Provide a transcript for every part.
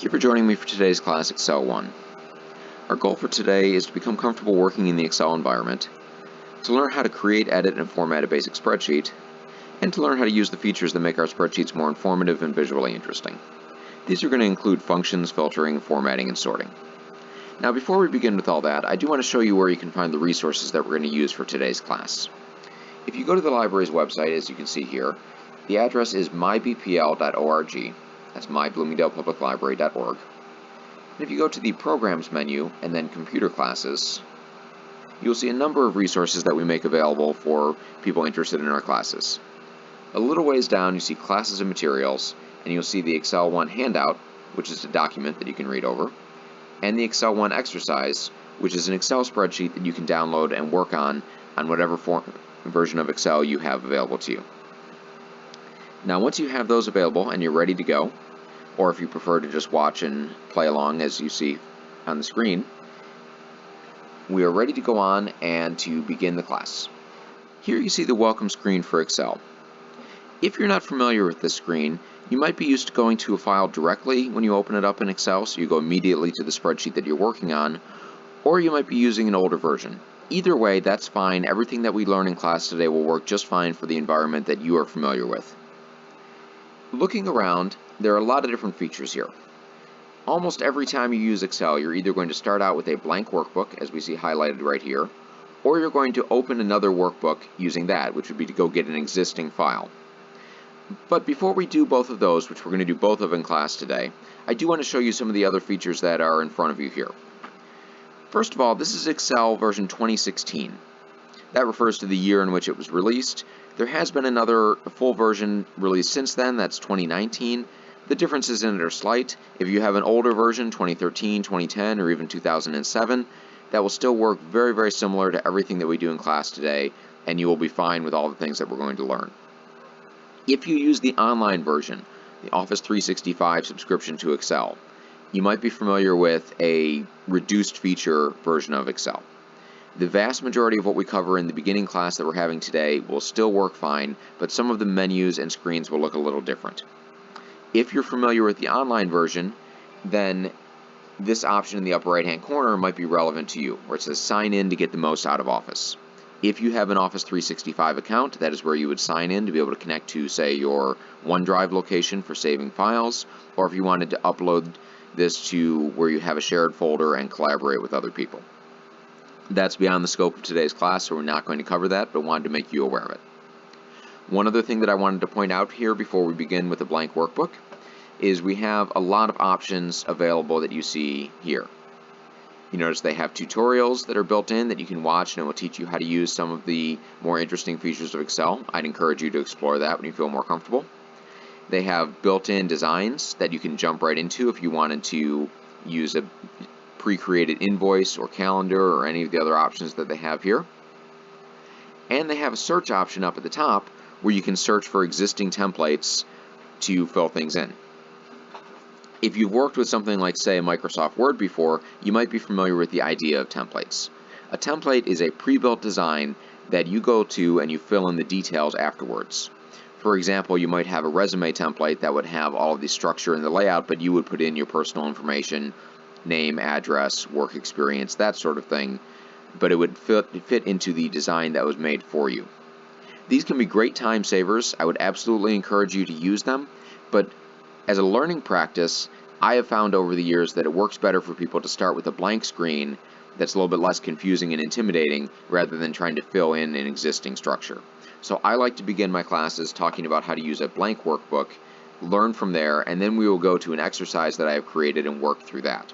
you for joining me for today's class, Excel 1. Our goal for today is to become comfortable working in the Excel environment, to learn how to create, edit, and format a basic spreadsheet, and to learn how to use the features that make our spreadsheets more informative and visually interesting. These are going to include functions, filtering, formatting, and sorting. Now, before we begin with all that, I do want to show you where you can find the resources that we're going to use for today's class. If you go to the library's website, as you can see here, the address is mybpl.org. That's mybloomingdalepubliclibrary.org. And if you go to the Programs menu and then Computer Classes, you'll see a number of resources that we make available for people interested in our classes. A little ways down, you see Classes and Materials, and you'll see the Excel 1 handout, which is a document that you can read over, and the Excel 1 exercise, which is an Excel spreadsheet that you can download and work on whatever version of Excel you have available to you. Now, once you have those available and you're ready to go, or if you prefer to just watch and play along as you see on the screen, we are ready to go on and to begin the class. Here you see the welcome screen for Excel. If you're not familiar with this screen, you might be used to going to a file directly when you open it up in Excel, so you go immediately to the spreadsheet that you're working on, or you might be using an older version. Either way, that's fine. Everything that we learn in class today will work just fine for the environment that you are familiar with. Looking around, there are a lot of different features here. Almost every time you use Excel, you're either going to start out with a blank workbook, as we see highlighted right here, or you're going to open another workbook using that, which would be to go get an existing file. But before we do both of those, which we're going to do both of in class today, I do want to show you some of the other features that are in front of you here. First of all, this is Excel version 2016. That refers to the year in which it was released. There has been another full version released since then, that's 2019. The differences in it are slight. If you have an older version, 2013, 2010, or even 2007, that will still work very, very similar to everything that we do in class today, and you will be fine with all the things that we're going to learn. If you use the online version, the Office 365 subscription to Excel, you might be familiar with a reduced feature version of Excel. The vast majority of what we cover in the beginning class that we're having today will still work fine, but some of the menus and screens will look a little different. If you're familiar with the online version, then this option in the upper right-hand corner might be relevant to you, where it says sign in to get the most out of Office. If you have an Office 365 account, that is where you would sign in to be able to connect to, say, your OneDrive location for saving files, or if you wanted to upload this to where you have a shared folder and collaborate with other people. That's beyond the scope of today's class, so we're not going to cover that, but wanted to make you aware of it. One other thing that I wanted to point out here before we begin with the blank workbook is we have a lot of options available that you see here. You notice they have tutorials that are built in that you can watch, and it will teach you how to use some of the more interesting features of Excel. I'd encourage you to explore that when you feel more comfortable. They have built-in designs that you can jump right into if you wanted to use a pre-created invoice or calendar or any of the other options that they have here. And they have a search option up at the top where you can search for existing templates to fill things in. If you've worked with something like, say, Microsoft Word before, you might be familiar with the idea of templates. A template is a pre-built design that you go to and you fill in the details afterwards. For example, you might have a resume template that would have all of the structure and the layout, but you would put in your personal information, name, address, work experience, that sort of thing, but it would fit into the design that was made for you. These can be great time savers. I would absolutely encourage you to use them, but as a learning practice, I have found over the years that it works better for people to start with a blank screen that's a little bit less confusing and intimidating rather than trying to fill in an existing structure. So I like to begin my classes talking about how to use a blank workbook, learn from there, and then we will go to an exercise that I have created and work through that.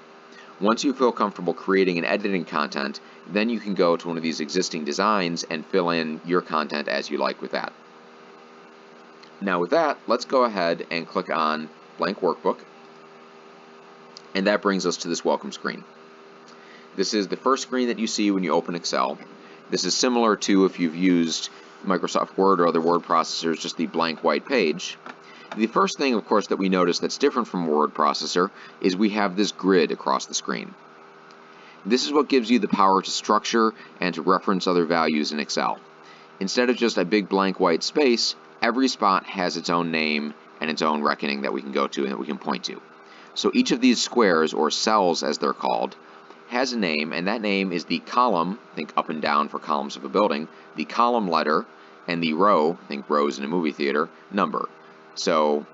Once you feel comfortable creating and editing content, then you can go to one of these existing designs and fill in your content as you like with that. Now with that, let's go ahead and click on Blank Workbook, and that brings us to this welcome screen. This is the first screen that you see when you open Excel. This is similar to if you've used Microsoft Word or other word processors, just the blank white page. The first thing, of course, that we notice that's different from a word processor is we have this grid across the screen. This is what gives you the power to structure and to reference other values in Excel. Instead of just a big blank white space, every spot has its own name and its own reckoning that we can go to and that we can point to. So each of these squares, or cells as they're called, has a name, and that name is the column, think up and down for columns of a building, the column letter, and the row, think rows in a movie theater, number. So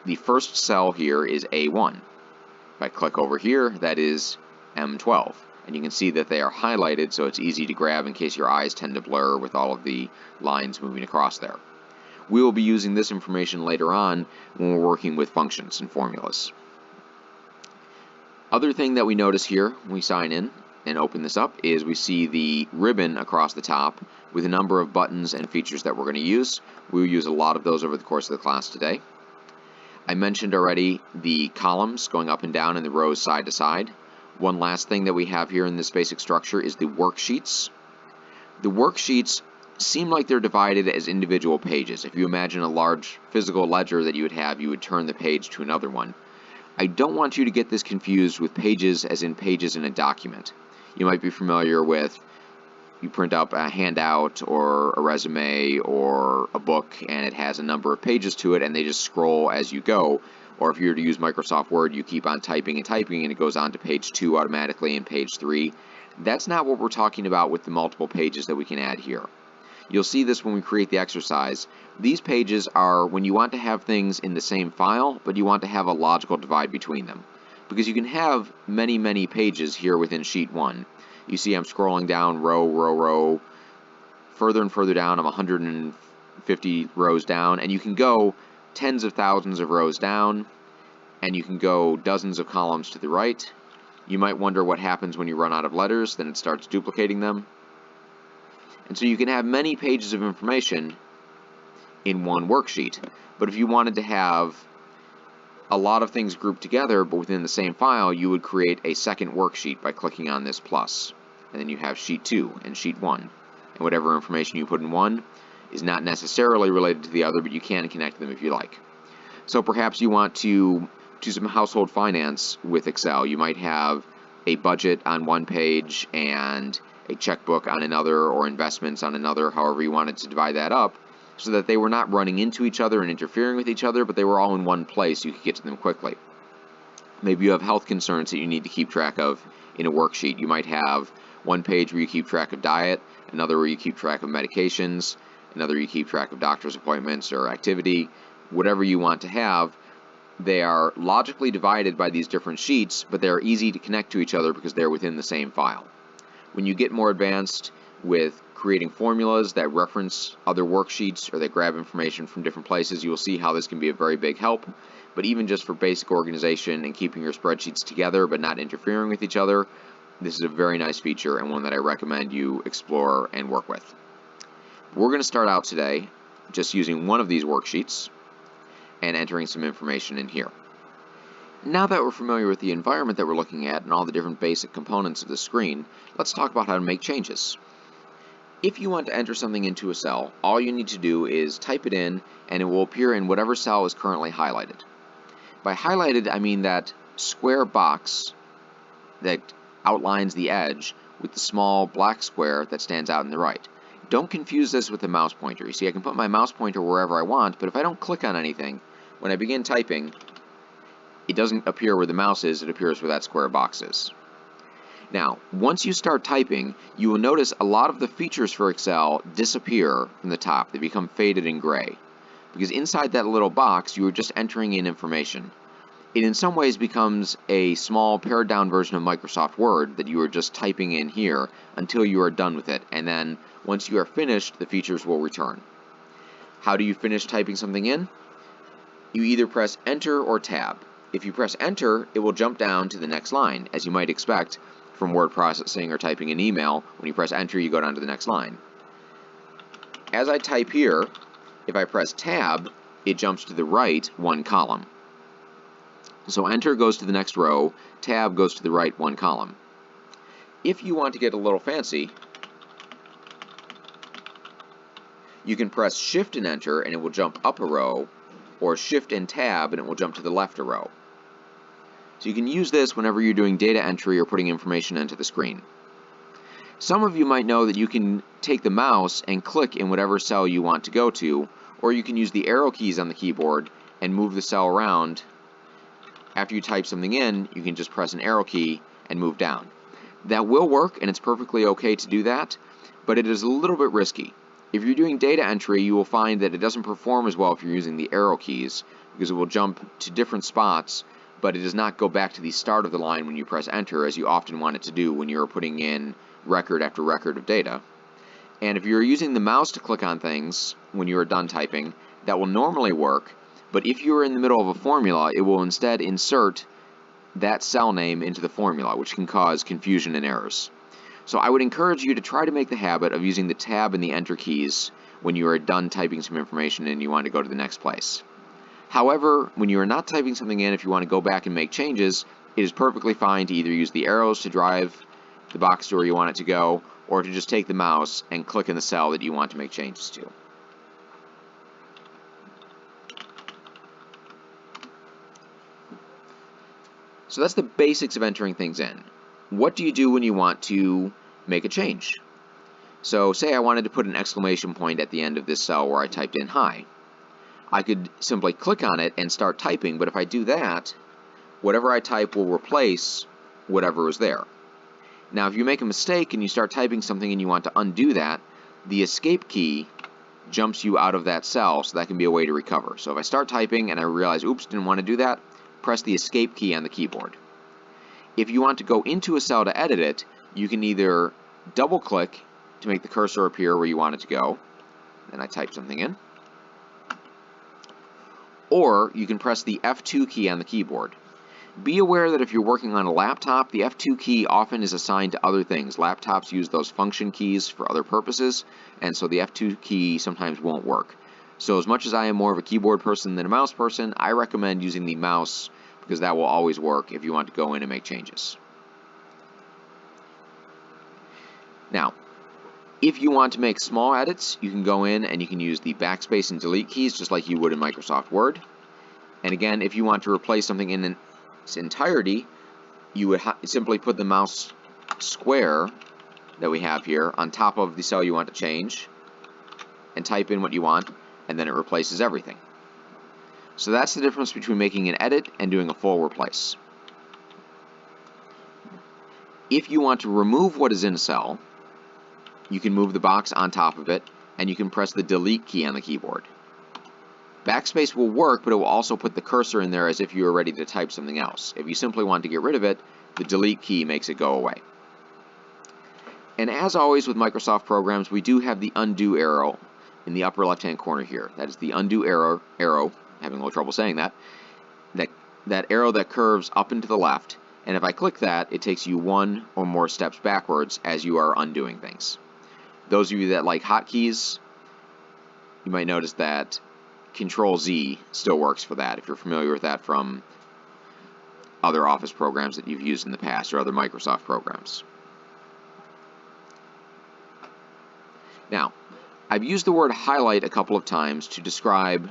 the first cell here is A1. If I click over here, that is M12. And you can see that they are highlighted, so it's easy to grab in case your eyes tend to blur with all of the lines moving across there. We will be using this information later on when we're working with functions and formulas. Other thing that we notice here when we sign in and open this up is we see the ribbon across the top with a number of buttons and features that we're going to use. We will use a lot of those over the course of the class today. I mentioned already the columns going up and down and the rows side to side. One last thing that we have here in this basic structure is the worksheets. The worksheets seem like they're divided as individual pages. If you imagine a large physical ledger that you would have, you would turn the page to another one. I don't want you to get this confused with pages as in pages in a document. You might be familiar with, you print up a handout or a resume or a book and it has a number of pages to it and they just scroll as you go. Or if you were to use Microsoft Word, you keep on typing and typing and it goes on to page 2 automatically and page 3. That's not what we're talking about with the multiple pages that we can add here. You'll see this when we create the exercise. These pages are when you want to have things in the same file, but you want to have a logical divide between them. Because you can have many, many pages here within Sheet 1. You see I'm scrolling down row, further and further down. I'm 150 rows down, and you can go tens of thousands of rows down, and you can go dozens of columns to the right. You might wonder what happens when you run out of letters, then it starts duplicating them. And so you can have many pages of information in one worksheet. But if you wanted to have a lot of things grouped together but within the same file, you would create a second worksheet by clicking on this plus. And then you have Sheet 2 and Sheet 1. And whatever information you put in one is not necessarily related to the other, but you can connect them if you like. So perhaps you want to do some household finance with Excel. You might have a budget on one page and a checkbook on another, or investments on another, however you wanted to divide that up, so that they were not running into each other and interfering with each other, but they were all in one place so you could get to them quickly. Maybe you have health concerns that you need to keep track of in a worksheet. You might have one page where you keep track of diet, another where you keep track of medications, another you keep track of doctor's appointments or activity, whatever you want to have. They are logically divided by these different sheets, but they're easy to connect to each other because they're within the same file. When you get more advanced with creating formulas that reference other worksheets or that grab information from different places, you will see how this can be a very big help. But even just for basic organization and keeping your spreadsheets together but not interfering with each other, this is a very nice feature and one that I recommend you explore and work with. We're going to start out today just using one of these worksheets and entering some information in here. Now that we're familiar with the environment that we're looking at and all the different basic components of the screen, let's talk about how to make changes. If you want to enter something into a cell, all you need to do is type it in and it will appear in whatever cell is currently highlighted. By highlighted, I mean that square box that outlines the edge with the small black square that stands out in the right. Don't confuse this with the mouse pointer. You see, I can put my mouse pointer wherever I want, but if I don't click on anything, when I begin typing, it doesn't appear where the mouse is, it appears where that square box is. Now, once you start typing, you will notice a lot of the features for Excel disappear from the top. They become faded and gray. Because inside that little box, you are just entering in information. It in some ways becomes a small pared down version of Microsoft Word that you are just typing in here until you are done with it. And then once you are finished, the features will return. How do you finish typing something in? You either press Enter or Tab. If you press Enter, it will jump down to the next line, as you might expect from word processing or typing an email. When you press Enter, you go down to the next line. As I type here, if I press Tab, it jumps to the right one column. So Enter goes to the next row, Tab goes to the right one column. If you want to get a little fancy, you can press Shift and Enter and it will jump up a row, or Shift and Tab and it will jump to the left a row. So you can use this whenever you're doing data entry or putting information into the screen. Some of you might know that you can take the mouse and click in whatever cell you want to go to, or you can use the arrow keys on the keyboard and move the cell around after you type something in, you can just press an arrow key and move down. That will work, and it's perfectly okay to do that, but it is a little bit risky. If you're doing data entry, you will find that it doesn't perform as well if you're using the arrow keys, because it will jump to different spots, but it does not go back to the start of the line when you press enter, as you often want it to do when you're putting in record after record of data. And if you're using the mouse to click on things when you are done typing, that will normally work, but if you're in the middle of a formula, it will instead insert that cell name into the formula, which can cause confusion and errors. So I would encourage you to try to make the habit of using the tab and the enter keys when you are done typing some information and you want to go to the next place. However, when you are not typing something in, if you want to go back and make changes, it is perfectly fine to either use the arrows to drive the box to where you want it to go, or to just take the mouse and click in the cell that you want to make changes to. So that's the basics of entering things in. What do you do when you want to make a change? So say I wanted to put an exclamation point at the end of this cell where I typed in hi. I could simply click on it and start typing, but if I do that, whatever I type will replace whatever is there. Now if you make a mistake and you start typing something and you want to undo that, the escape key jumps you out of that cell, so that can be a way to recover. So if I start typing and I realize, oops, didn't want to do that, press the escape key on the keyboard. If you want to go into a cell to edit it, you can either double click to make the cursor appear where you want it to go, and I type something in, or you can press the F2 key on the keyboard. Be aware that if you're working on a laptop, the F2 key often is assigned to other things. Laptops use those function keys for other purposes, and so the F2 key sometimes won't work. So as much as I am more of a keyboard person than a mouse person, I recommend using the mouse because that will always work if you want to go in and make changes. Now, if you want to make small edits, you can go in and you can use the backspace and delete keys just like you would in Microsoft Word. And again, if you want to replace something in its entirety, you would simply put the mouse square that we have here on top of the cell you want to change and type in what you want, and then it replaces everything. So that's the difference between making an edit and doing a full replace. If you want to remove what is in a cell, you can move the box on top of it, and you can press the delete key on the keyboard. Backspace will work, but it will also put the cursor in there as if you were ready to type something else. If you simply want to get rid of it, the delete key makes it go away. And as always with Microsoft programs, we do have the undo arrow in the upper left-hand corner here. That is the undo arrow, having a little trouble saying that arrow that curves up and to the left, and if I click that, it takes you one or more steps backwards as you are undoing things. Those of you that like hotkeys, you might notice that Control-Z still works for that, if you're familiar with that from other Office programs that you've used in the past or other Microsoft programs. Now, I've used the word highlight a couple of times to describe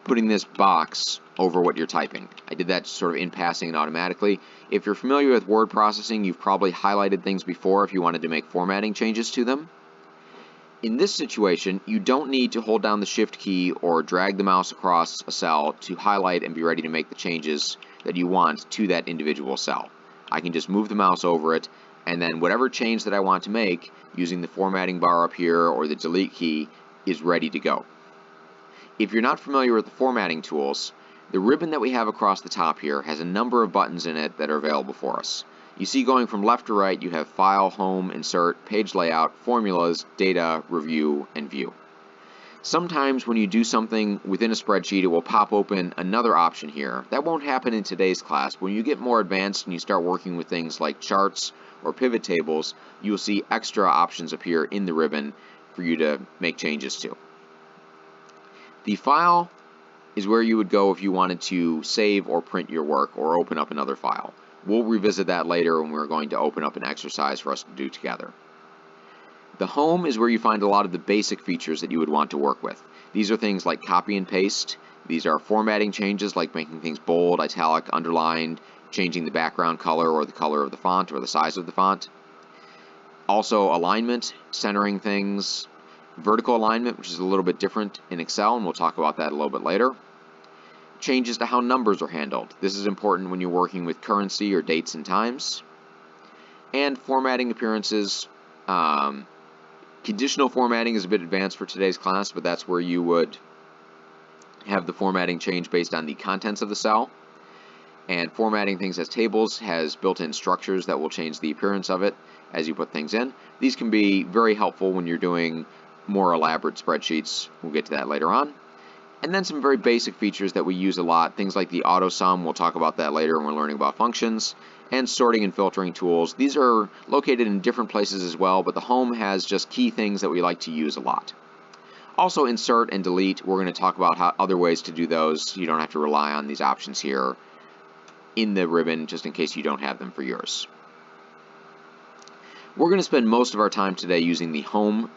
putting this box over what you're typing. I did that sort of in passing and automatically. If you're familiar with word processing, you've probably highlighted things before if you wanted to make formatting changes to them. In this situation, you don't need to hold down the Shift key or drag the mouse across a cell to highlight and be ready to make the changes that you want to that individual cell. I can just move the mouse over it, and then whatever change that I want to make using the formatting bar up here or the delete key is ready to go. If you're not familiar with the formatting tools, the ribbon that we have across the top here has a number of buttons in it that are available for us. You see going from left to right, you have File, Home, Insert, Page Layout, Formulas, Data, Review, and View. Sometimes when you do something within a spreadsheet, it will pop open another option here. That won't happen in today's class. When you get more advanced and you start working with things like charts or pivot tables, you will see extra options appear in the ribbon for you to make changes to. The File is where you would go if you wanted to save or print your work or open up another file. We'll revisit that later when we're going to open up an exercise for us to do together. The Home is where you find a lot of the basic features that you would want to work with. These are things like copy and paste. These are formatting changes like making things bold, italic, underlined, changing the background color or the color of the font or the size of the font. Also alignment, centering things, vertical alignment, which is a little bit different in Excel, and we'll talk about that a little bit later. changes to how numbers are handled. This is important when you're working with currency or dates and times. And formatting appearances. Conditional formatting is a bit advanced for today's class, but that's where you would have the formatting change based on the contents of the cell. And formatting things as tables has built-in structures that will change the appearance of it as you put things in. These can be very helpful when you're doing more elaborate spreadsheets. We'll get to that later on. And then some very basic features that we use a lot, things like the auto sum. We'll talk about that later when we're learning about functions. And sorting and filtering tools. These are located in different places as well, but the home has just key things that we like to use a lot. Also, insert and delete. We're going to talk about how other ways to do those. You don't have to rely on these options here in the ribbon, just in case you don't have them for yours. We're going to spend most of our time today using the home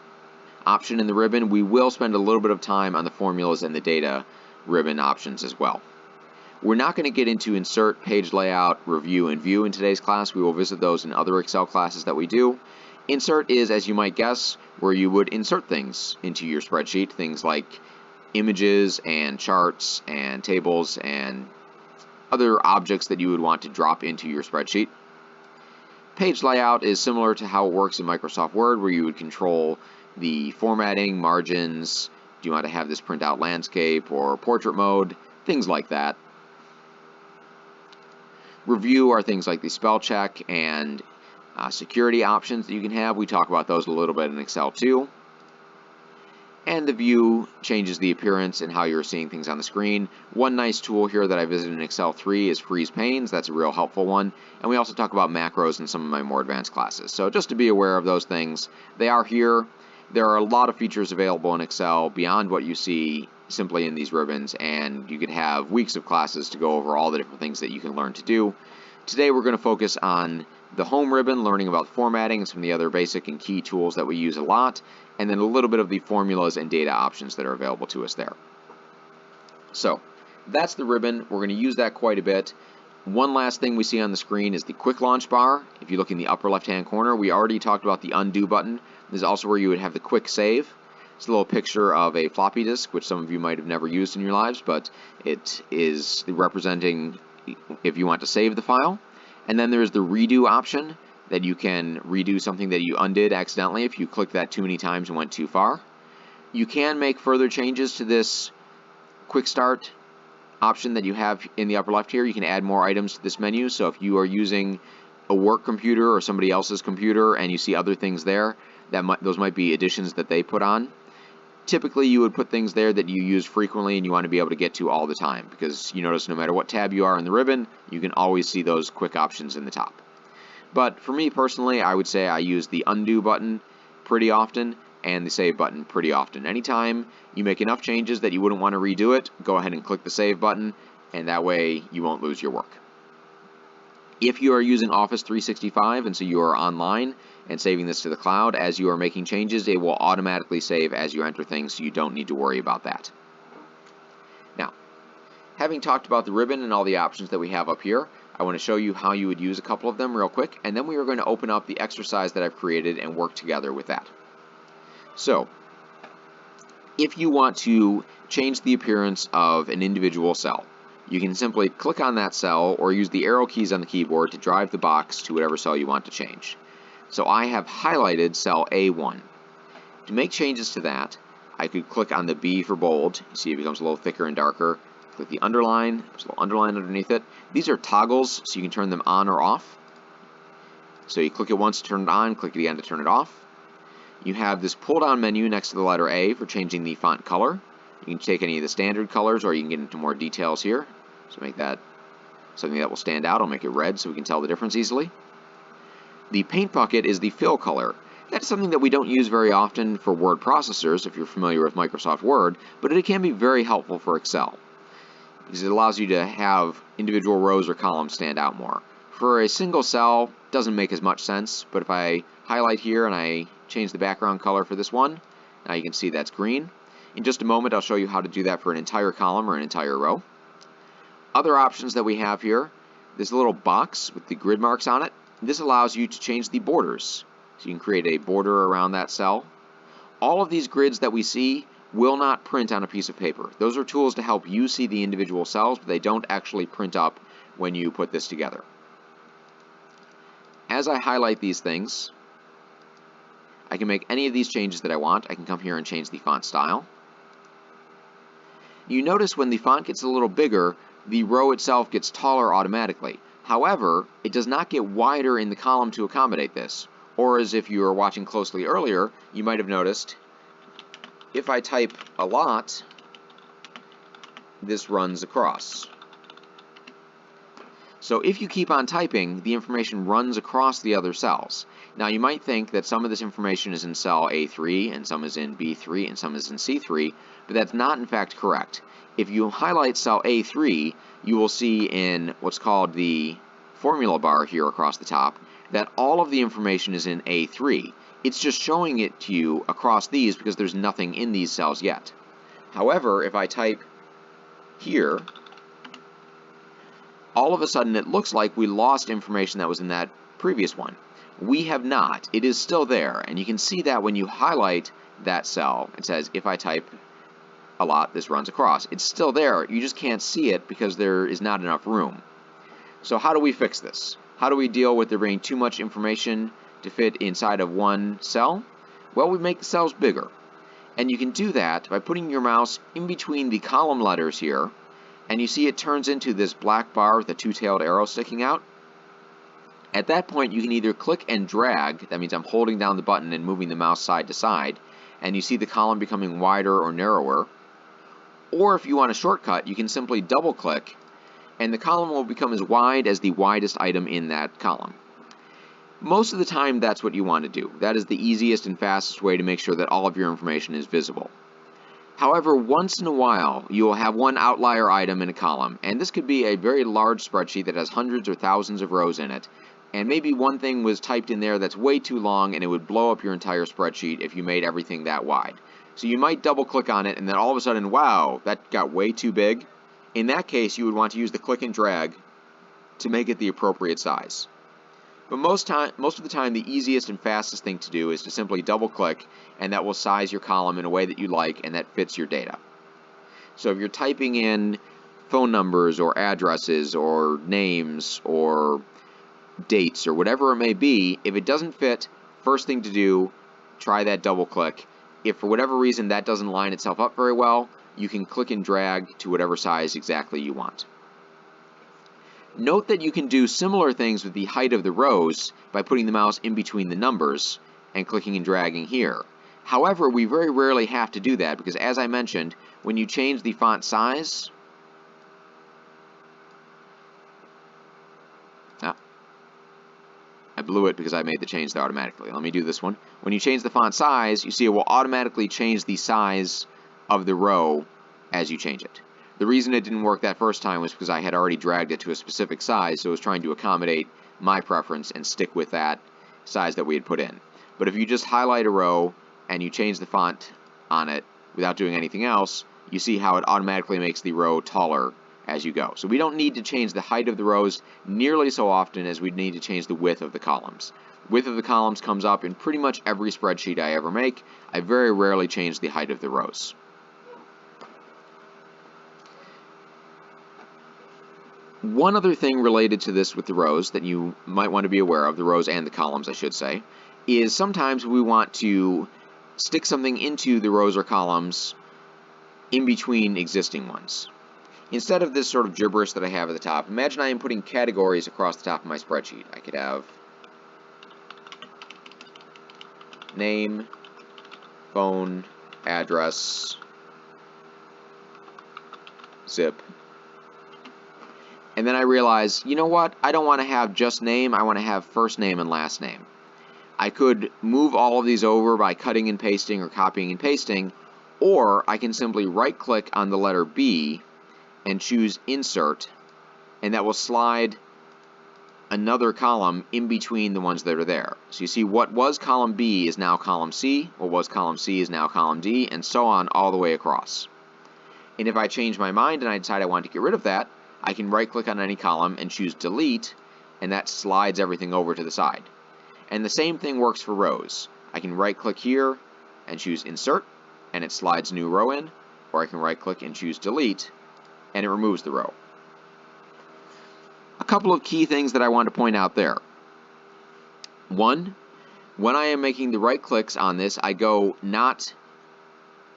option in the ribbon. We will spend a little bit of time on the formulas and the data ribbon options as well. We're not going to get into insert, page layout, review, and view in today's class. We will visit those in other Excel classes that we do. Insert is, as you might guess, where you would insert things into your spreadsheet, things like images and charts and tables and other objects that you would want to drop into your spreadsheet. Page layout is similar to how it works in Microsoft Word, where you would control the formatting, margins. Do you want to have this print out landscape or portrait mode? Things like that. Review are things like the spell check and security options that you can have. We talk about those a little bit in Excel too. And the view changes the appearance and how you're seeing things on the screen. One nice tool here that I visited in Excel 3 is freeze panes. That's a real helpful one. And we also talk about macros in some of my more advanced classes. So just to be aware of those things, they are here. There are a lot of features available in Excel beyond what you see simply in these ribbons, and you could have weeks of classes to go over all the different things that you can learn to do. Today we're going to focus on the home ribbon, learning about formatting and some of the other basic and key tools that we use a lot, and then a little bit of the formulas and data options that are available to us there. So that's the ribbon. We're going to use that quite a bit. One last thing we see on the screen is the quick launch bar. If you look in the upper left hand corner, we already talked about the undo button. This is also where you would have the quick save. It's a little picture of a floppy disk, which some of you might have never used in your lives, but it is representing if you want to save the file. And then there's the redo option, that you can redo something that you undid accidentally if you clicked that too many times and went too far. You can make further changes to this quick start option that you have in the upper left here. You can add more items to this menu. So if you are using a work computer or somebody else's computer and you see other things there, those might be additions that they put on. Typically, you would put things there that you use frequently and you want to be able to get to all the time, because you notice no matter what tab you are in the ribbon, you can always see those quick options in the top. But for me personally, I would say I use the undo button pretty often and the save button pretty often. Anytime you make enough changes that you wouldn't want to redo it, go ahead and click the save button, and that way you won't lose your work. If you are using Office 365 and so you are online and saving this to the cloud, as you are making changes, it will automatically save as you enter things, so you don't need to worry about that. Now, having talked about the ribbon and all the options that we have up here, I want to show you how you would use a couple of them real quick, and then we are going to open up the exercise that I've created and work together with that. So, if you want to change the appearance of an individual cell, you can simply click on that cell or use the arrow keys on the keyboard to drive the box to whatever cell you want to change. So I have highlighted cell A1. To make changes to that, I could click on the B for bold. You see it becomes a little thicker and darker. Click the underline, there's a little underline underneath it. These are toggles, so you can turn them on or off. So you click it once to turn it on, click it again to turn it off. You have this pull-down menu next to the letter A for changing the font color. You can take any of the standard colors, or you can get into more details here. So make that something that will stand out. I'll make it red so we can tell the difference easily. The paint bucket is the fill color. That's something that we don't use very often for word processors, if you're familiar with Microsoft Word, but it can be very helpful for Excel, because it allows you to have individual rows or columns stand out more. For a single cell, it doesn't make as much sense, but if I highlight here and I change the background color for this one, now you can see that's green. In just a moment, I'll show you how to do that for an entire column or an entire row. Other options that we have here, this little box with the grid marks on it, this allows you to change the borders. So you can create a border around that cell. All of these grids that we see will not print on a piece of paper. Those are tools to help you see the individual cells, but they don't actually print up when you put this together. As I highlight these things, I can make any of these changes that I want. I can come here and change the font style. You notice when the font gets a little bigger, the row itself gets taller automatically. However, it does not get wider in the column to accommodate this. Or as if you were watching closely earlier, you might have noticed, if I type a lot, this runs across. So if you keep on typing, the information runs across the other cells. Now you might think that some of this information is in cell A3, and some is in B3, and some is in C3, but that's not in fact correct. If you highlight cell A3, you will see in what's called the formula bar here across the top that all of the information is in A3. It's just showing it to you across these because there's nothing in these cells yet. However, if I type here, all of a sudden it looks like we lost information that was in that previous one. We have not. It is still there, and you can see that when you highlight that cell. It says, if I type a lot, this runs across. It's still there, you just can't see it because there is not enough room. So how do we fix this? How do we deal with there being too much information to fit inside of one cell? Well, we make the cells bigger. And you can do that by putting your mouse in between the column letters here, and you see it turns into this black bar with a two-tailed arrow sticking out. At that point, you can either click and drag, that means I'm holding down the button and moving the mouse side to side, and you see the column becoming wider or narrower. Or if you want a shortcut, you can simply double-click, and the column will become as wide as the widest item in that column. Most of the time, that's what you want to do. That is the easiest and fastest way to make sure that all of your information is visible. However, once in a while, you will have one outlier item in a column, and this could be a very large spreadsheet that has hundreds or thousands of rows in it, and maybe one thing was typed in there that's way too long and it would blow up your entire spreadsheet if you made everything that wide. So you might double click on it and then all of a sudden, wow, that got way too big. In that case, you would want to use the click and drag to make it the appropriate size. But most of the time, the easiest and fastest thing to do is to simply double click, and that will size your column in a way that you like and that fits your data. So if you're typing in phone numbers or addresses or names or dates or whatever it may be, if it doesn't fit, first thing to do, try that double click. If for whatever reason that doesn't line itself up very well, you can click and drag to whatever size exactly you want. Note that you can do similar things with the height of the rows by putting the mouse in between the numbers and clicking and dragging here. However, we very rarely have to do that because, as I mentioned, when you change the font size, I blew it because I made the change there automatically. Let me do this one. When you change the font size, you see it will automatically change the size of the row as you change it. The reason it didn't work that first time was because I had already dragged it to a specific size, so it was trying to accommodate my preference and stick with that size that we had put in. But if you just highlight a row and you change the font on it without doing anything else, you see how it automatically makes the row taller as you go. So we don't need to change the height of the rows nearly so often as we need to change the width of the columns. Width of the columns comes up in pretty much every spreadsheet I ever make. I very rarely change the height of the rows. One other thing related to this with the rows that you might want to be aware of, the rows and the columns I should say, is sometimes we want to stick something into the rows or columns in between existing ones. Instead of this sort of gibberish that I have at the top, imagine I am putting categories across the top of my spreadsheet. I could have name, phone, address, zip. And then I realize, you know what? I don't want to have just name. I want to have first name and last name. I could move all of these over by cutting and pasting or copying and pasting, or I can simply right-click on the letter B and choose Insert, and that will slide another column in between the ones that are there. So you see what was column B is now column C, what was column C is now column D, and so on all the way across. And if I change my mind and I decide I want to get rid of that, I can right-click on any column and choose Delete, and that slides everything over to the side. And the same thing works for rows. I can right-click here and choose Insert, and it slides a new row in, or I can right-click and choose Delete, and it removes the row. A couple of key things that I want to point out there. One, when I am making the right clicks on this, I go not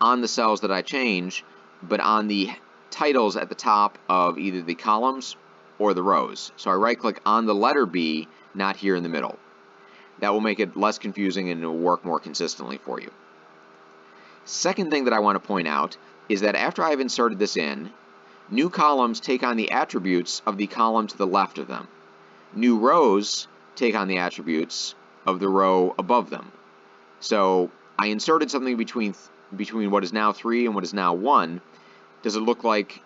on the cells that I change, but on the titles at the top of either the columns or the rows. So I right-click on the letter B, not here in the middle. That will make it less confusing and it will work more consistently for you. Second thing that I want to point out is that after I've inserted this in, new columns take on the attributes of the column to the left of them. New rows take on the attributes of the row above them. So I inserted something between what is now 3 and what is now 1. Does it look like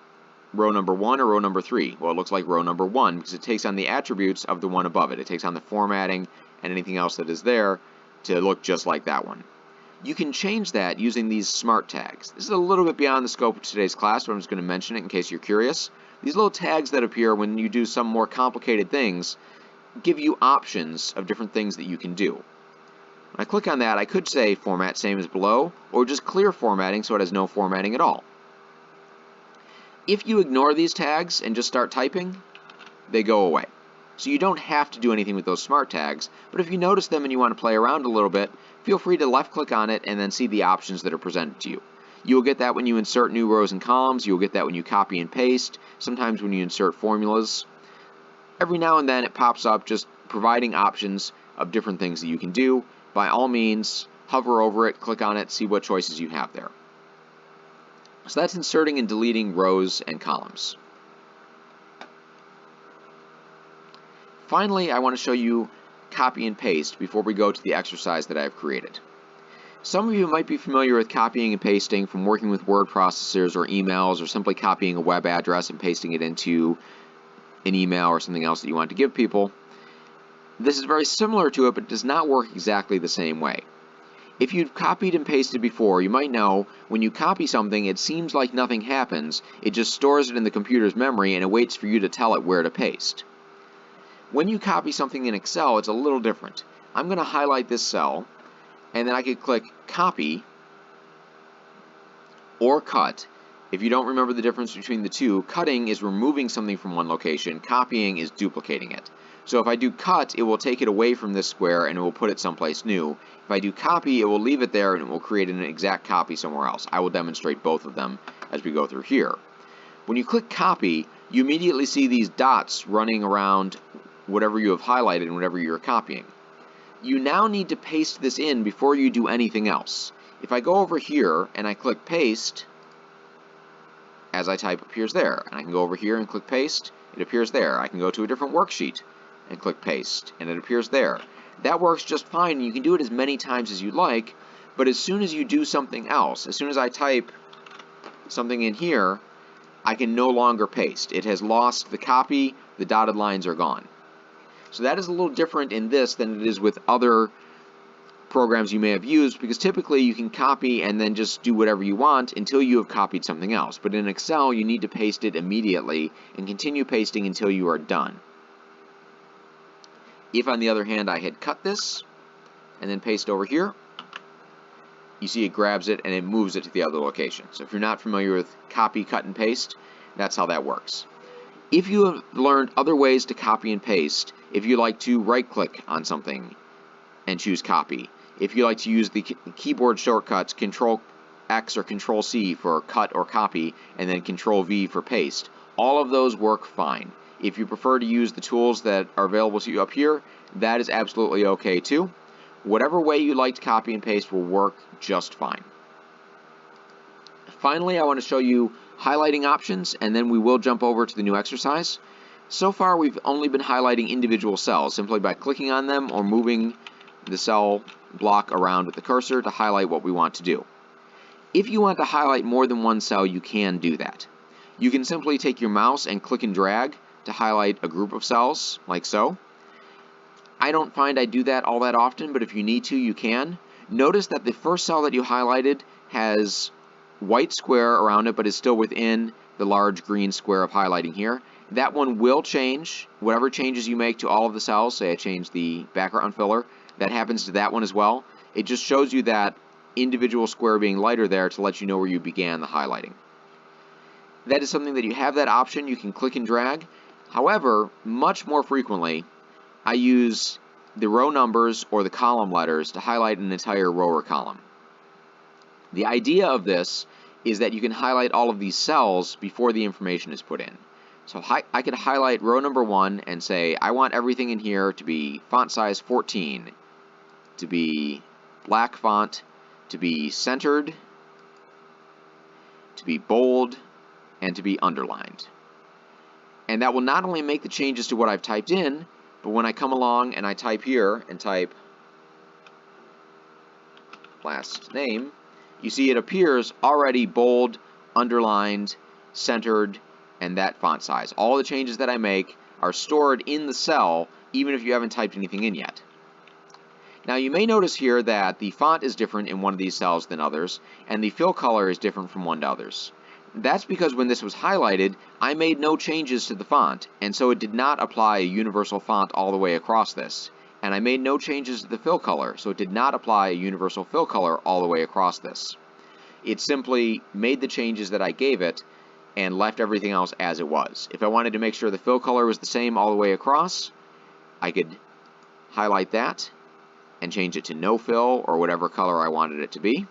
row number 1 or row number 3? Well, it looks like row number 1 because it takes on the attributes of the one above it. It takes on the formatting and anything else that is there to look just like that one. You can change that using these smart tags. This is a little bit beyond the scope of today's class, but I'm just going to mention it in case you're curious. These little tags that appear when you do some more complicated things give you options of different things that you can do. When I click on that, I could say format same as below, or just clear formatting so it has no formatting at all. If you ignore these tags and just start typing, they go away. So you don't have to do anything with those smart tags, but if you notice them and you want to play around a little bit, feel free to left click on it and then see the options that are presented to you. You will get that when you insert new rows and columns, you will get that when you copy and paste, sometimes when you insert formulas. Every now and then it pops up just providing options of different things that you can do. By all means, hover over it, click on it, see what choices you have there. So that's inserting and deleting rows and columns. Finally, I want to show you copy and paste before we go to the exercise that I've created. Some of you might be familiar with copying and pasting from working with word processors or emails, or simply copying a web address and pasting it into an email or something else that you want to give people. This is very similar to it, but it does not work exactly the same way. If you've copied and pasted before, you might know when you copy something, it seems like nothing happens. It just stores it in the computer's memory and it waits for you to tell it where to paste. When you copy something in Excel, it's a little different. I'm going to highlight this cell, and then I could click Copy or Cut. If you don't remember the difference between the two, cutting is removing something from one location, copying is duplicating it. So if I do Cut, it will take it away from this square and it will put it someplace new. If I do Copy, it will leave it there and it will create an exact copy somewhere else. I will demonstrate both of them as we go through here. When you click Copy, you immediately see these dots running around whatever you have highlighted and whatever you're copying. You now need to paste this in before you do anything else. If I go over here and I click Paste, as I type appears there. And I can go over here and click Paste, it appears there. I can go to a different worksheet and click Paste, and it appears there. That works just fine, and you can do it as many times as you like, but as soon as you do something else, as soon as I type something in here, I can no longer paste. It has lost the copy, the dotted lines are gone. So that is a little different in this than it is with other programs you may have used, because typically you can copy and then just do whatever you want until you have copied something else. But in Excel, you need to paste it immediately and continue pasting until you are done. If, on the other hand, I had cut this and then paste over here, you see it grabs it and it moves it to the other location. So if you're not familiar with copy, cut, and paste, that's how that works. If you have learned other ways to copy and paste, if you like to right-click on something and choose copy, if you like to use the keyboard shortcuts Control X or Control C for cut or copy, and then Control V for paste, all of those work fine. If you prefer to use the tools that are available to you up here, that is absolutely okay too. Whatever way you like to copy and paste will work just fine. Finally, I want to show you highlighting options, and then we will jump over to the new exercise. So far, we've only been highlighting individual cells simply by clicking on them or moving the cell block around with the cursor to highlight what we want to do. If you want to highlight more than one cell, you can do that. You can simply take your mouse and click and drag to highlight a group of cells, like so. I don't find I do that all that often, but if you need to, you can. Notice that the first cell that you highlighted has white square around it, but is still within the large green square of highlighting here. That one will change. Whatever changes you make to all of the cells, say I change the background filler, that happens to that one as well. It just shows you that individual square being lighter there to let you know where you began the highlighting. That is something that you have that option. You can click and drag. However, much more frequently, I use the row numbers or the column letters to highlight an entire row or column. The idea of this is that you can highlight all of these cells before the information is put in. So I could highlight row number 1 and say, I want everything in here to be font size 14, to be black font, to be centered, to be bold, and to be underlined. And that will not only make the changes to what I've typed in, but when I come along and I type here and type last name, you see it appears already bold, underlined, centered, and that font size. All the changes that I make are stored in the cell, even if you haven't typed anything in yet. Now you may notice here that the font is different in one of these cells than others, and the fill color is different from one to others. That's because when this was highlighted, I made no changes to the font, and so it did not apply a universal font all the way across this. And I made no changes to the fill color, so it did not apply a universal fill color all the way across this. It simply made the changes that I gave it and left everything else as it was. If I wanted to make sure the fill color was the same all the way across, I could highlight that and change it to no fill or whatever color I wanted it to be.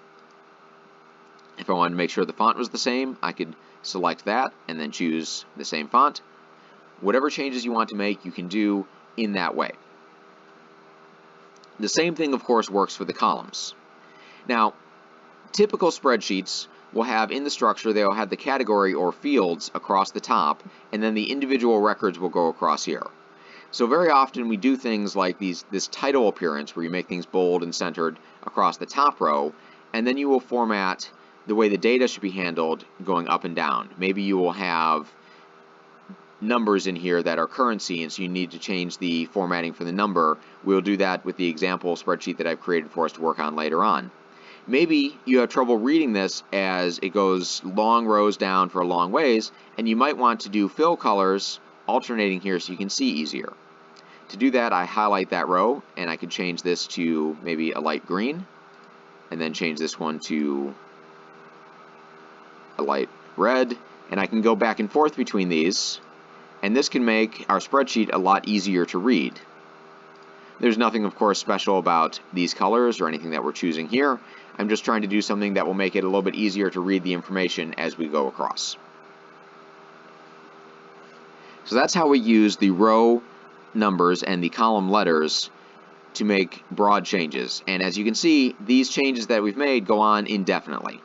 If I wanted to make sure the font was the same, I could select that and then choose the same font. Whatever changes you want to make, you can do in that way. The same thing, of course, works for the columns. Now, typical spreadsheets will have in the structure, they'll have the category or fields across the top, and then the individual records will go across here. So very often we do things like this title appearance where you make things bold and centered across the top row, and then you will format the way the data should be handled going up and down. Maybe you will have numbers in here that are currency, and so you need to change the formatting for the number. We'll do that with the example spreadsheet that I've created for us to work on later on. Maybe you have trouble reading this as it goes long rows down for a long ways, and you might want to do fill colors alternating here so you can see easier. To do that, I highlight that row, and I could change this to maybe a light green, and then change this one to a light red, and I can go back and forth between these, and this can make our spreadsheet a lot easier to read. There's nothing, of course, special about these colors or anything that we're choosing here. I'm just trying to do something that will make it a little bit easier to read the information as we go across. So that's how we use the row numbers and the column letters to make broad changes. And as you can see, these changes that we've made go on indefinitely.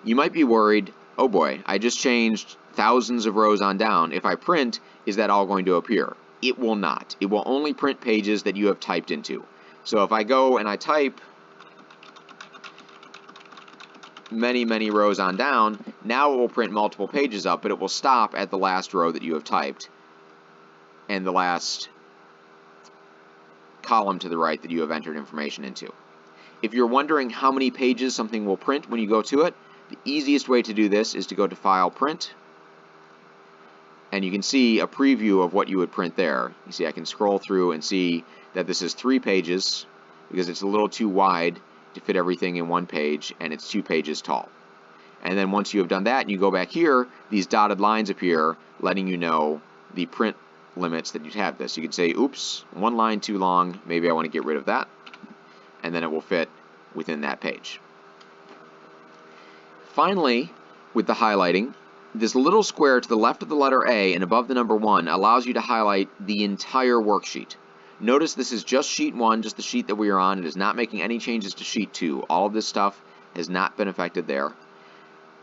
You might be worried, oh boy, I just changed thousands of rows on down. If I print, is that all going to appear? It will not. It will only print pages that you have typed into. So if I go and I type many rows on down, now it will print multiple pages up, but it will stop at the last row that you have typed and the last column to the right that you have entered information into. If you're wondering how many pages something will print when you go to it, the easiest way to do this is to go to File, Print, and you can see a preview of what you would print there. You see I can scroll through and see that this is 3 pages because it's a little too wide to fit everything in one page, and it's 2 pages tall. And then once you have done that and you go back here, these dotted lines appear letting you know the print limits that you'd have this. You could say, oops, 1 line too long, maybe I want to get rid of that, and then it will fit within that page. Finally, with the highlighting, this little square to the left of the letter A and above the number 1 allows you to highlight the entire worksheet. Notice this is just sheet 1, just the sheet that we are on. It is not making any changes to sheet 2. All of this stuff has not been affected there.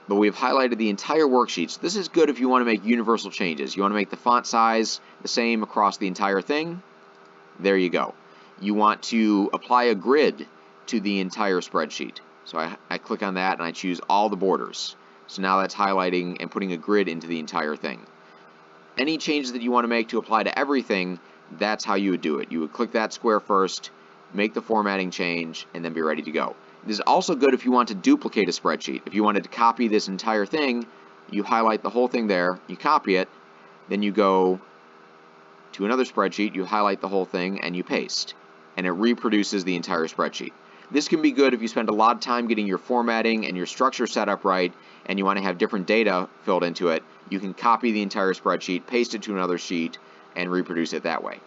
But we've highlighted the entire worksheet. So this is good if you want to make universal changes. You want to make the font size the same across the entire thing. There you go. You want to apply a grid to the entire spreadsheet. So I click on that and I choose all the borders. So now that's highlighting and putting a grid into the entire thing. Any changes that you want to make to apply to everything, that's how you would do it. You would click that square first, make the formatting change, and then be ready to go. This is also good if you want to duplicate a spreadsheet. If you wanted to copy this entire thing, you highlight the whole thing there, you copy it, then you go to another spreadsheet, you highlight the whole thing, and you paste. And it reproduces the entire spreadsheet. This can be good if you spend a lot of time getting your formatting and your structure set up right and you want to have different data filled into it. You can copy the entire spreadsheet, paste it to another sheet, and reproduce it that way.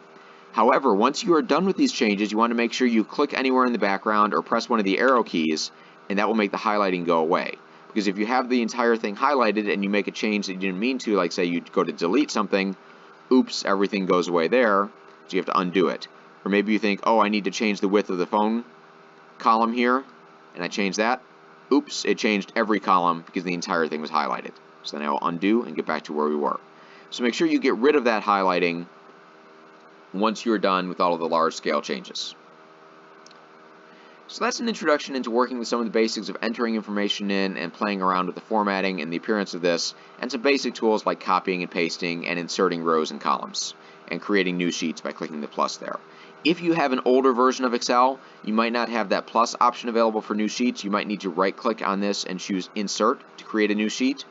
However, once you are done with these changes, you want to make sure you click anywhere in the background or press one of the arrow keys, and that will make the highlighting go away. Because if you have the entire thing highlighted and you make a change that you didn't mean to, like say you go to delete something, oops, everything goes away there, so you have to undo it. Or maybe you think, oh, I need to change the width of the phone column here, and I change that. Oops, it changed every column because the entire thing was highlighted. So then I will undo and get back to where we were. So make sure you get rid of that highlighting once you're done with all of the large scale changes. So that's an introduction into working with some of the basics of entering information in and playing around with the formatting and the appearance of this, and some basic tools like copying and pasting and inserting rows and columns, and creating new sheets by clicking the plus there. If you have an older version of Excel, you might not have that plus option available for new sheets. You might need to right-click on this and choose Insert to create a new sheet.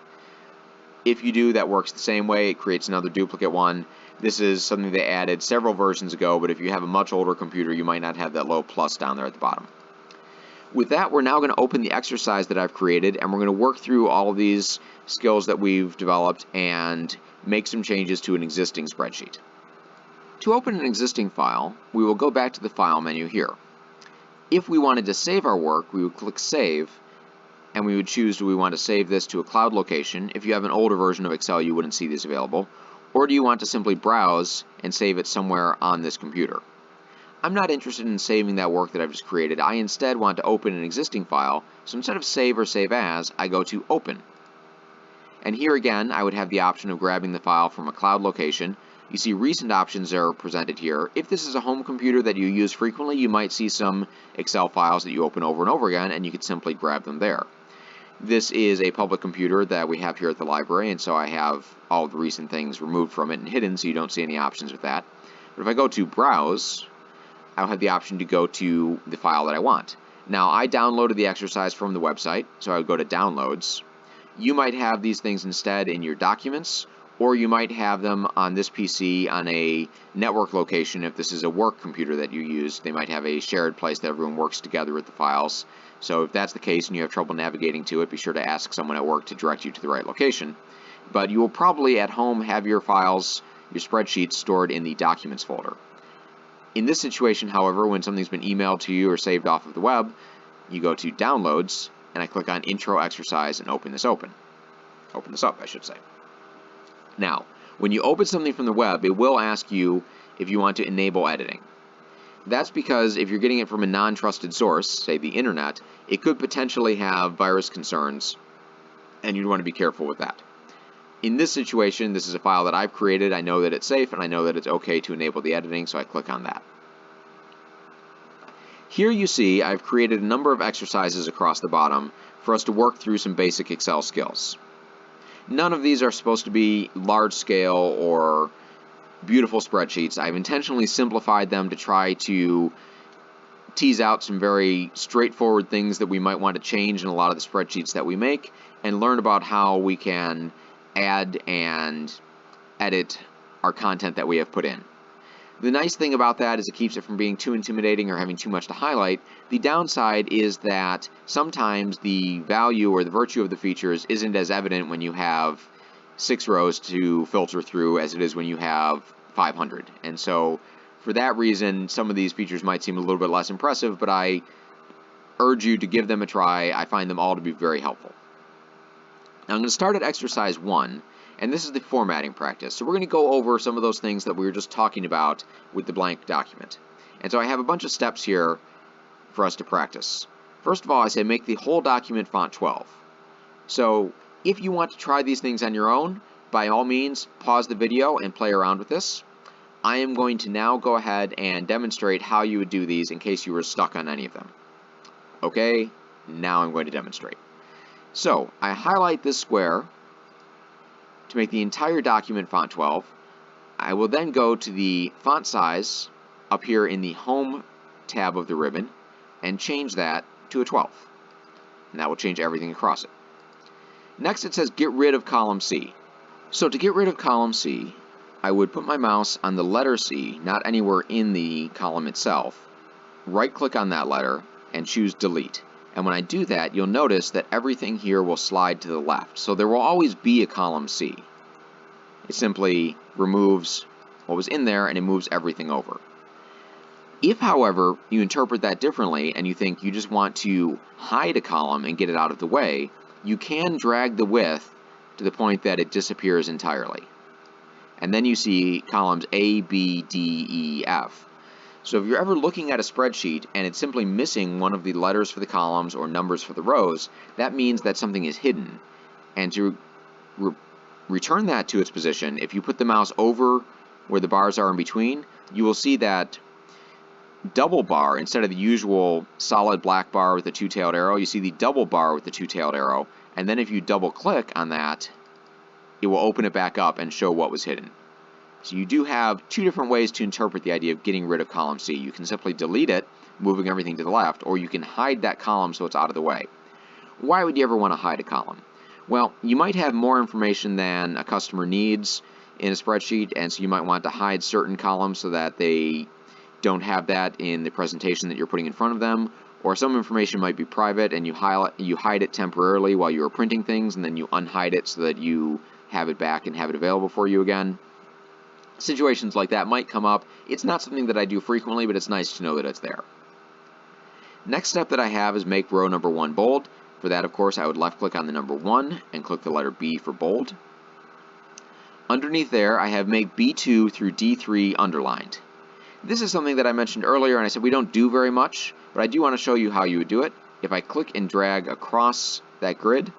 If you do, that works the same way. It creates another duplicate one. This is something they added several versions ago, but if you have a much older computer, you might not have that low plus down there at the bottom. With that, we're now going to open the exercise that I've created, and we're going to work through all of these skills that we've developed and make some changes to an existing spreadsheet. To open an existing file, we will go back to the File menu here. If we wanted to save our work, we would click Save, and we would choose, do we want to save this to a cloud location? If you have an older version of Excel, you wouldn't see these available. Or do you want to simply browse and save it somewhere on this computer? I'm not interested in saving that work that I've just created. I instead want to open an existing file, so instead of Save or Save As, I go to Open. And here again, I would have the option of grabbing the file from a cloud location. You see recent options are presented here. If this is a home computer that you use frequently, you might see some Excel files that you open over and over again, and you could simply grab them there. This is a public computer that we have here at the library, and so I have all of the recent things removed from it and hidden, so you don't see any options with that. But if I go to Browse, I'll have the option to go to the file that I want. Now, I downloaded the exercise from the website, so I would go to Downloads. You might have these things instead in your documents, or you might have them on this PC on a network location. If this is a work computer that you use, they might have a shared place that everyone works together with the files. So if that's the case and you have trouble navigating to it, be sure to ask someone at work to direct you to the right location. But you will probably at home have your files, your spreadsheets, stored in the Documents folder. In this situation, however, when something's been emailed to you or saved off of the web, you go to Downloads, and I click on Intro Exercise and open this up, I should say. Now, when you open something from the web, it will ask you if you want to enable editing. That's because if you're getting it from a non-trusted source, say the internet, it could potentially have virus concerns, and you'd want to be careful with that. In this situation, this is a file that I've created. I know that it's safe, and I know that it's okay to enable the editing, so I click on that. Here you see I've created a number of exercises across the bottom for us to work through some basic Excel skills. None of these are supposed to be large-scale or beautiful spreadsheets. I've intentionally simplified them to try to tease out some very straightforward things that we might want to change in a lot of the spreadsheets that we make, and learn about how we can add and edit our content that we have put in. The nice thing about that is it keeps it from being too intimidating or having too much to highlight. The downside is that sometimes the value or the virtue of the features isn't as evident when you have 6 rows to filter through as it is when you have 500. And so for that reason, some of these features might seem a little bit less impressive, but I urge you to give them a try. I find them all to be very helpful. Now I'm going to start at exercise 1, and this is the formatting practice. So we're going to go over some of those things that we were just talking about with the blank document. And so I have a bunch of steps here for us to practice. First of all, I say make the whole document font 12. So if you want to try these things on your own, by all means, pause the video and play around with this. I am going to now go ahead and demonstrate how you would do these in case you were stuck on any of them. Okay, now I'm going to demonstrate. So I highlight this square to make the entire document font 12. I will then go to the font size up here in the Home tab of the ribbon and change that to a 12. And that will change everything across it. Next it says get rid of column C. So to get rid of column C, I would put my mouse on the letter C, not anywhere in the column itself, right click on that letter, and choose delete. And when I do that, you'll notice that everything here will slide to the left. So there will always be a column C. It simply removes what was in there and it moves everything over. If, however, you interpret that differently and you think you just want to hide a column and get it out of the way, you can drag the width to the point that it disappears entirely. And then you see columns A, B, D, E, F. So if you're ever looking at a spreadsheet and it's simply missing one of the letters for the columns or numbers for the rows, that means that something is hidden. And to return that to its position, if you put the mouse over where the bars are in between, you will see that double bar instead of the usual solid black bar with the two-tailed arrow. You see the double bar with the two-tailed arrow, and then if you double click on that, it will open it back up and show what was hidden. So you do have two different ways to interpret the idea of getting rid of column C. You can simply delete it, moving everything to the left, or you can hide that column so it's out of the way. Why would you ever want to hide a column? Well, you might have more information than a customer needs in a spreadsheet, and so you might want to hide certain columns so that they don't have that in the presentation that you're putting in front of them, or some information might be private and you hide it temporarily while you are printing things, and then you unhide it so that you have it back and have it available for you again. Situations like that might come up. It's not something that I do frequently, but it's nice to know that it's there. Next step that I have is make row number 1 bold. For that, of course, I would left click on the number 1 and click the letter B for bold. Underneath there, I have make B2 through D3 underlined. This is something that I mentioned earlier, and I said we don't do very much, but I do want to show you how you would do it. If I click and drag across that grid,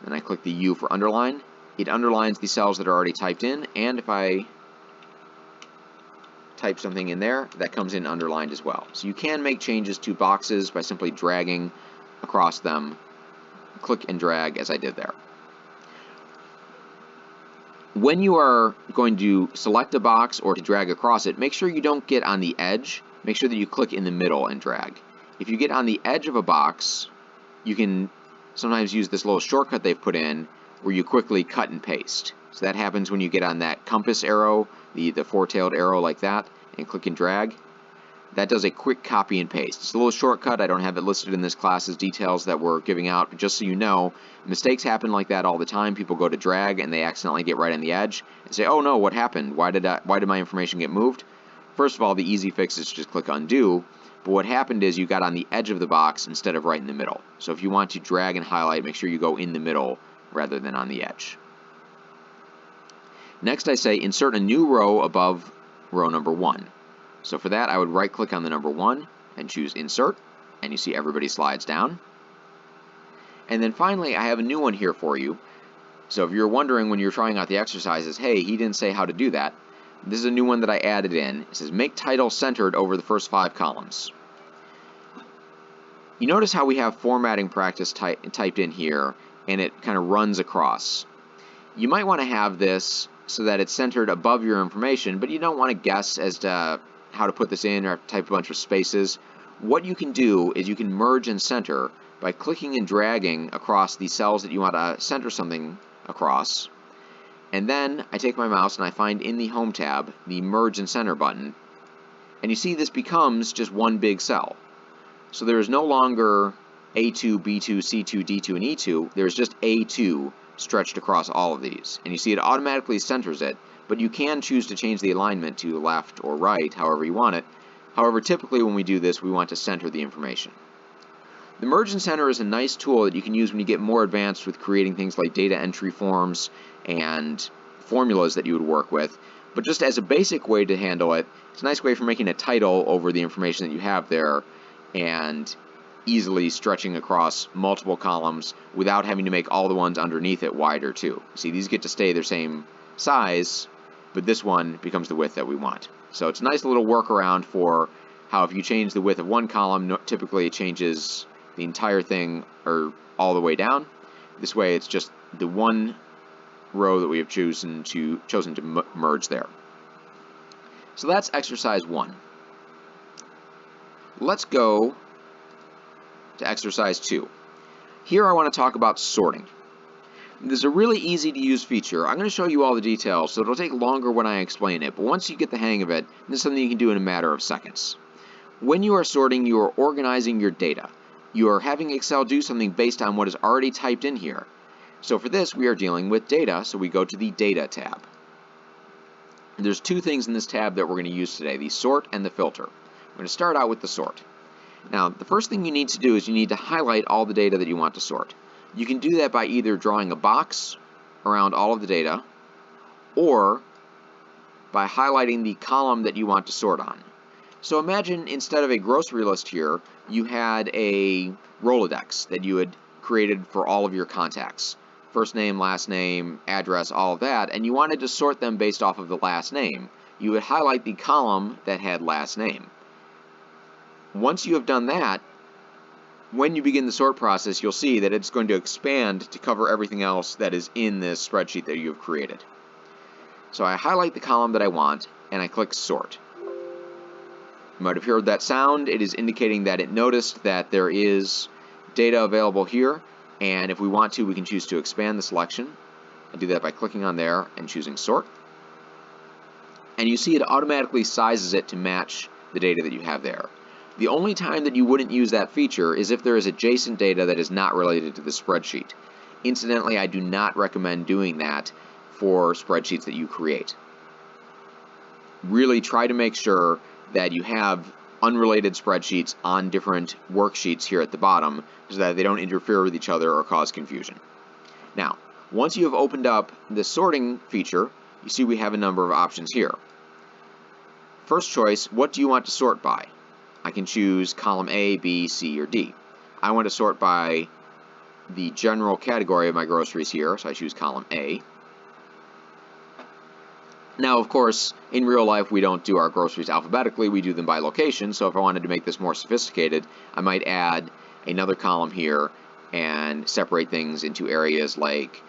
and I click the U for underline, it underlines the cells that are already typed in, and if I type something in there, that comes in underlined as well. So you can make changes to boxes by simply dragging across them, click and drag as I did there. When you are going to select a box or to drag across it, make sure you don't get on the edge. Make sure that you click in the middle and drag. If you get on the edge of a box, you can sometimes use this little shortcut they've put in where you quickly cut and paste. So that happens when you get on that compass arrow, the four-tailed arrow like that, and click and drag. That does a quick copy and paste. It's a little shortcut. I don't have it listed in this class as details that we're giving out, but just so you know, mistakes happen like that all the time. People go to drag and they accidentally get right on the edge and say, oh no, what happened? Why did my information get moved? First of all, the easy fix is to just click undo, but what happened is you got on the edge of the box instead of right in the middle. So if you want to drag and highlight, make sure you go in the middle rather than on the edge. Next I say insert a new row above row number 1. So for that I would right click on the number 1 and choose insert, and you see everybody slides down. And then finally I have a new one here for you. So if you're wondering when you're trying out the exercises, hey, he didn't say how to do that, this is a new one that I added in. It says make title centered over the first 5 columns. You notice how we have formatting practice typed in here, and it kind of runs across. You might want to have this so that it's centered above your information, but you don't want to guess as to how to put this in or type a bunch of spaces. What you can do is you can merge and center by clicking and dragging across the cells that you want to center something across. And then I take my mouse and I find in the Home tab the Merge and Center button, and you see this becomes just one big cell. So there is no longer A2, B2, C2, D2, and E2. There's just A2 stretched across all of these. And you see it automatically centers it, but you can choose to change the alignment to left or right, however you want it. However, typically when we do this, we want to center the information. The Merge and Center is a nice tool that you can use when you get more advanced with creating things like data entry forms and formulas that you would work with. But just as a basic way to handle it, it's a nice way for making a title over the information that you have there and easily stretching across multiple columns without having to make all the ones underneath it wider too. See, these get to stay their same size, but this one becomes the width that we want. So it's a nice little workaround for how if you change the width of one column, typically it changes the entire thing or all the way down. This way it's just the one row that we have chosen to merge there. So that's exercise 1. Let's go to exercise 2. Here I want to talk about sorting. This is a really easy to use feature. I'm going to show you all the details, so it'll take longer when I explain it, but once you get the hang of it, this is something you can do in a matter of seconds. When you are sorting, you are organizing your data. You are having Excel do something based on what is already typed in here. So for this, we are dealing with data, so we go to the Data tab. There's two things in this tab that we're going to use today, the Sort and the Filter. We're going to start out with the Sort. Now, the first thing you need to do is you need to highlight all the data that you want to sort. You can do that by either drawing a box around all of the data, or by highlighting the column that you want to sort on. So imagine instead of a grocery list here, you had a Rolodex that you had created for all of your contacts. First name, last name, address, all of that, and you wanted to sort them based off of the last name. You would highlight the column that had last name. Once you have done that, when you begin the sort process, you'll see that it's going to expand to cover everything else that is in this spreadsheet that you have created. So I highlight the column that I want, and I click Sort. You might have heard that sound. It is indicating that it noticed that there is data available here, and if we want to, we can choose to expand the selection. I do that by clicking on there and choosing Sort. And you see it automatically sizes it to match the data that you have there. The only time that you wouldn't use that feature is if there is adjacent data that is not related to the spreadsheet. Incidentally, I do not recommend doing that for spreadsheets that you create. Really try to make sure that you have unrelated spreadsheets on different worksheets here at the bottom so that they don't interfere with each other or cause confusion. Now, once you have opened up the sorting feature, you see we have a number of options here. First choice, what do you want to sort by? I can choose column A, B, C, or D. I want to sort by the general category of my groceries here, so I choose column A. Now, of course, in real life, we don't do our groceries alphabetically, we do them by location, so if I wanted to make this more sophisticated, I might add another column here and separate things into areas like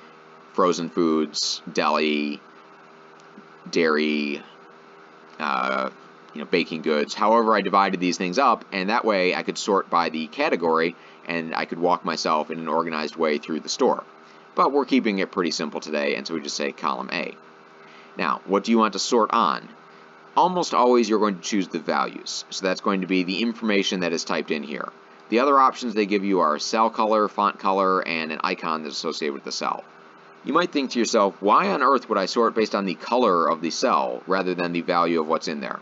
frozen foods, deli, dairy, baking goods, however I divided these things up, and that way I could sort by the category and I could walk myself in an organized way through the store. But we're keeping it pretty simple today, and so we just say column A. Now, what do you want to sort on? Almost always you're going to choose the values, so that's going to be the information that is typed in here. The other options they give you are cell color, font color, and an icon that's associated with the cell. You might think to yourself, why on earth would I sort based on the color of the cell rather than the value of what's in there?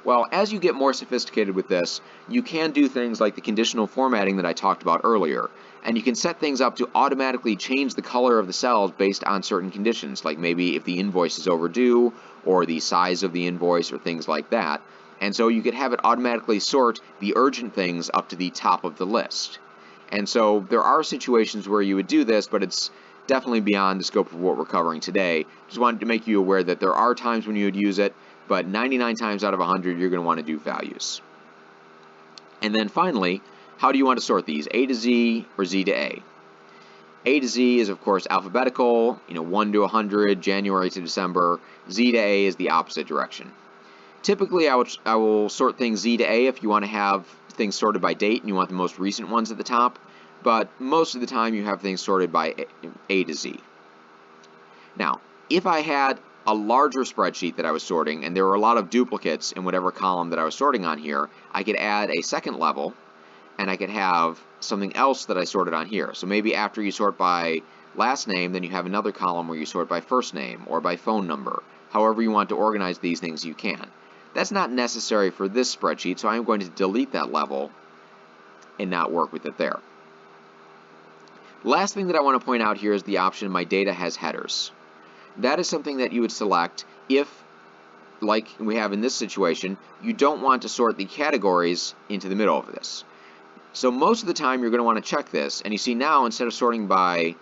Well, as you get more sophisticated with this, you can do things like the conditional formatting that I talked about earlier, and you can set things up to automatically change the color of the cells based on certain conditions, like maybe if the invoice is overdue, or the size of the invoice, or things like that. And so you could have it automatically sort the urgent things up to the top of the list. And so there are situations where you would do this, but it's definitely beyond the scope of what we're covering today. Just wanted to make you aware that there are times when you would use it, but 99 times out of 100, you're going to want to do values. And then finally, how do you want to sort these, A to Z or Z to A? A to Z is, of course, alphabetical, 1 to 100, January to December. Z to A is the opposite direction. Typically, I will sort things Z to A if you want to have things sorted by date and you want the most recent ones at the top, but most of the time you have things sorted by A to Z. Now, if I had a larger spreadsheet that I was sorting, and there were a lot of duplicates in whatever column that I was sorting on here, I could add a second level, and I could have something else that I sorted on here. So maybe after you sort by last name, then you have another column where you sort by first name or by phone number. However you want to organize these things, you can. That's not necessary for this spreadsheet, so I'm going to delete that level and not work with it there. Last thing that I want to point out here is the option My Data Has Headers. That is something that you would select if, like we have in this situation, you don't want to sort the categories into the middle of this. So most of the time you're going to want to check this, and you see now instead of sorting by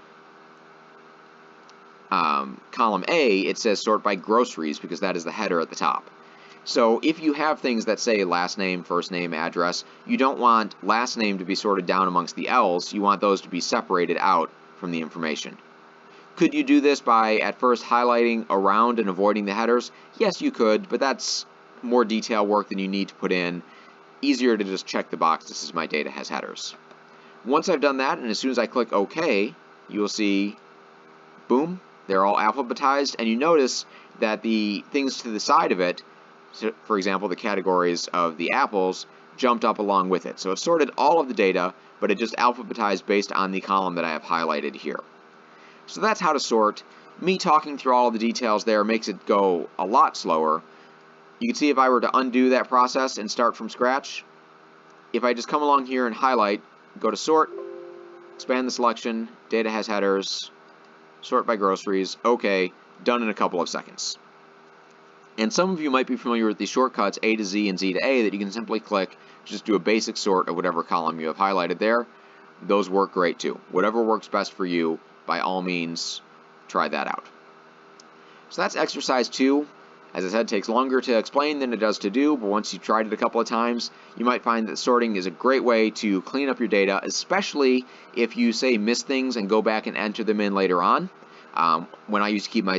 column A, it says sort by groceries because that is the header at the top. So if you have things that say last name, first name, address, you don't want last name to be sorted down amongst the L's, you want those to be separated out from the information. Could you do this by at first highlighting around and avoiding the headers? Yes, you could, but that's more detail work than you need to put in. Easier to just check the box, this is My Data Has Headers. Once I've done that, and as soon as I click OK, you will see, boom, they're all alphabetized, and you notice that the things to the side of it, so for example, the categories of the apples, jumped up along with it. So it sorted all of the data, but it just alphabetized based on the column that I have highlighted here. So that's how to sort. Me talking through all of the details there makes it go a lot slower. You can see if I were to undo that process and start from scratch, if I just come along here and highlight, go to sort, expand the selection, data has headers, sort by groceries, okay, done in a couple of seconds. And some of you might be familiar with the shortcuts A to Z and Z to A that you can simply click, just do a basic sort of whatever column you have highlighted there. Those work great too. Whatever works best for you, by all means, try that out. So that's exercise 2. As I said, it takes longer to explain than it does to do, but once you've tried it a couple of times, you might find that sorting is a great way to clean up your data, especially if you, say, miss things and go back and enter them in later on. When I used to keep my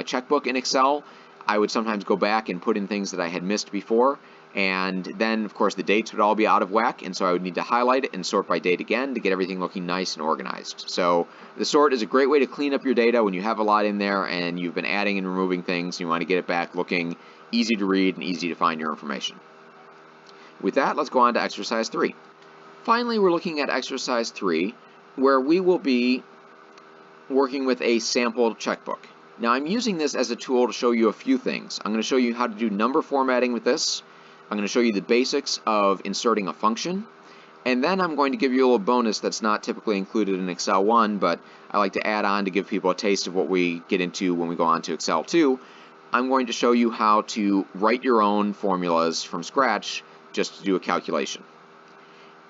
checkbook in Excel, I would sometimes go back and put in things that I had missed before, and then, of course, the dates would all be out of whack, and so I would need to highlight it and sort by date again to get everything looking nice and organized. So the sort is a great way to clean up your data when you have a lot in there and you've been adding and removing things, and you want to get it back looking easy to read and easy to find your information. With that, let's go on to exercise 3. Finally, we're looking at exercise 3, where we will be working with a sample checkbook. Now, I'm using this as a tool to show you a few things. I'm going to show you how to do number formatting with this. I'm going to show you the basics of inserting a function, and then I'm going to give you a little bonus that's not typically included in Excel 1, but I like to add on to give people a taste of what we get into when we go on to Excel 2. I'm going to show you how to write your own formulas from scratch just to do a calculation.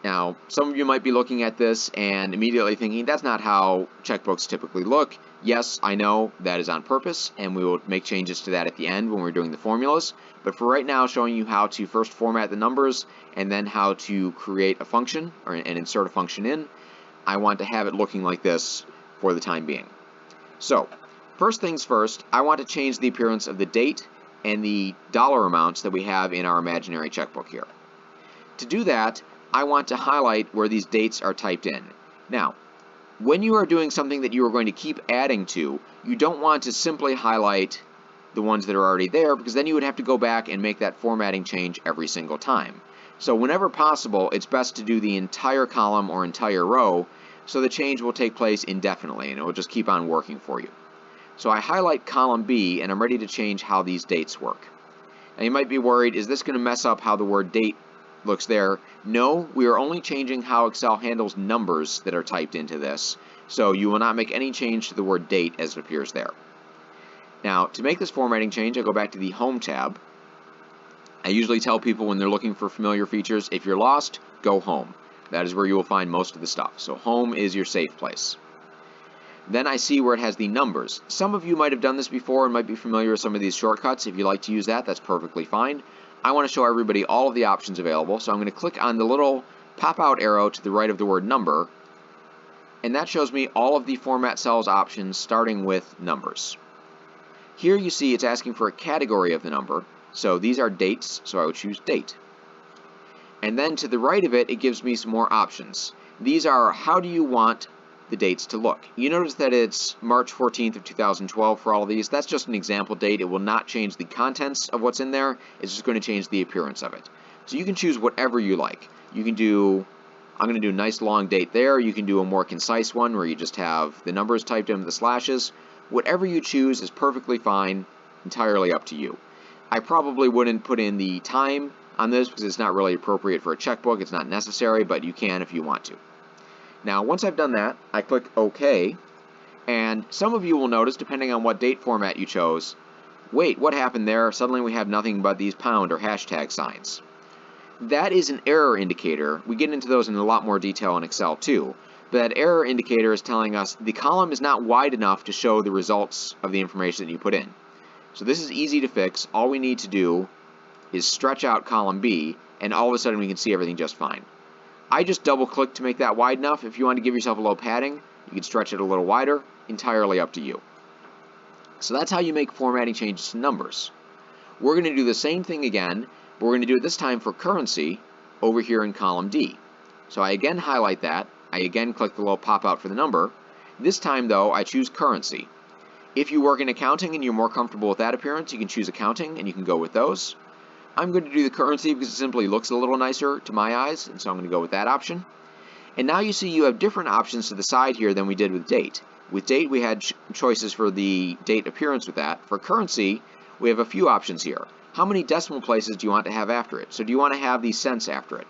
Now, some of you might be looking at this and immediately thinking, that's not how checkbooks typically look. Yes, I know that is on purpose, and we will make changes to that at the end when we're doing the formulas. But for right now, showing you how to first format the numbers and then how to create a function and insert a function in, I want to have it looking like this for the time being. So, first things first, I want to change the appearance of the date and the dollar amounts that we have in our imaginary checkbook here. To do that, I want to highlight where these dates are typed in. Now, when you are doing something that you are going to keep adding to, you don't want to simply highlight the ones that are already there, because then you would have to go back and make that formatting change every single time. So whenever possible, it's best to do the entire column or entire row, so the change will take place indefinitely, and it will just keep on working for you. So I highlight column B, and I'm ready to change how these dates work. Now you might be worried, is this going to mess up how the word date looks there? No, we are only changing how Excel handles numbers that are typed into this, so you will not make any change to the word date as it appears there. Now, to make this formatting change, I go back to the Home tab. I usually tell people when they're looking for familiar features, if you're lost, go Home. That is where you will find most of the stuff. So Home is your safe place. Then I see where it has the numbers. Some of you might have done this before and might be familiar with some of these shortcuts. If you like to use that, that's perfectly fine. I want to show everybody all of the options available, so I'm going to click on the little pop-out arrow to the right of the word number, and that shows me all of the format cells options starting with numbers. Here you see it's asking for a category of the number, so these are dates, so I would choose date. And then to the right of it, it gives me some more options. These are how do you want the dates to look. You notice that it's March 14th of 2012 for all of these. That's just an example date. It will not change the contents of what's in there. It's just going to change the appearance of it. So you can choose whatever you like. You can do, I'm going to do a nice long date there. You can do a more concise one where you just have the numbers typed in with the slashes. Whatever you choose is perfectly fine, entirely up to you. I probably wouldn't put in the time on this because it's not really appropriate for a checkbook. It's not necessary, but you can if you want to. Now, once I've done that, I click OK, and some of you will notice, depending on what date format you chose, wait, what happened there? Suddenly we have nothing but these pound or hashtag signs. That is an error indicator. We get into those in a lot more detail in Excel too. But that error indicator is telling us the column is not wide enough to show the results of the information that you put in. So this is easy to fix. All we need to do is stretch out column B, and all of a sudden we can see everything just fine. I just double-click to make that wide enough. If you want to give yourself a little padding, you can stretch it a little wider, entirely up to you. So that's how you make formatting changes to numbers. We're going to do the same thing again, but we're going to do it this time for currency over here in column D. So I again highlight that. I again click the little pop-out for the number. This time, though, I choose currency. If you work in accounting and you're more comfortable with that appearance, you can choose accounting and you can go with those. I'm going to do the currency because it simply looks a little nicer to my eyes, and so I'm going to go with that option. And now you see you have different options to the side here than we did with date. With date, we had choices for the date appearance with that. For currency, we have a few options here. How many decimal places do you want to have after it? So do you want to have the cents after it?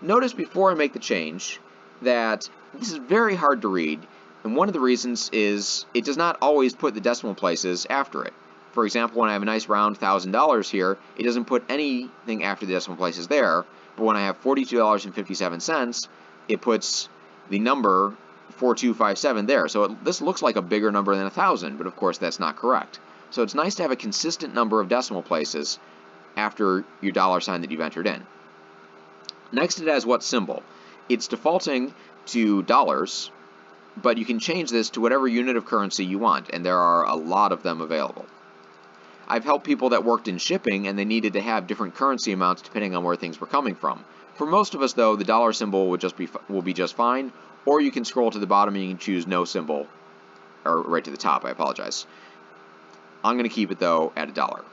Notice before I make the change that this is very hard to read, and one of the reasons is it does not always put the decimal places after it. For example, when I have a nice round $1,000 here, it doesn't put anything after the decimal places there, but when I have $42.57, it puts the number 4257 there. So this looks like a bigger number than 1,000, but of course that's not correct. So it's nice to have a consistent number of decimal places after your dollar sign that you've entered in. Next, it has what symbol. It's defaulting to dollars, but you can change this to whatever unit of currency you want, and there are a lot of them available. I've helped people that worked in shipping, and they needed to have different currency amounts depending on where things were coming from. For most of us, though, the dollar symbol will be just fine, or you can scroll to the bottom and you can choose no symbol, or right to the top, I apologize. I'm going to keep it, though, at $1.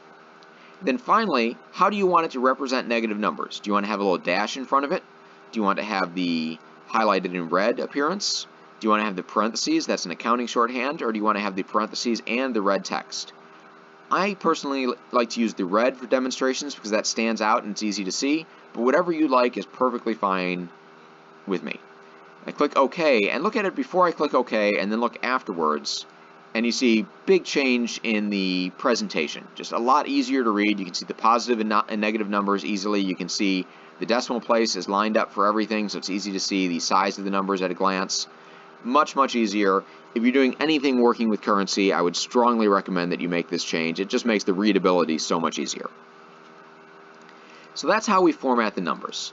Then finally, how do you want it to represent negative numbers? Do you want to have a little dash in front of it? Do you want to have the highlighted in red appearance? Do you want to have the parentheses, that's an accounting shorthand, or do you want to have the parentheses and the red text? I personally like to use the red for demonstrations because that stands out and it's easy to see, but whatever you like is perfectly fine with me. I click OK, and look at it before I click OK, and then look afterwards, and you see big change in the presentation. Just a lot easier to read. You can see the positive and negative numbers easily. You can see the decimal place is lined up for everything, so it's easy to see the size of the numbers at a glance. Much, much easier. If you're doing anything working with currency, I would strongly recommend that you make this change. It just makes the readability so much easier. So that's how we format the numbers.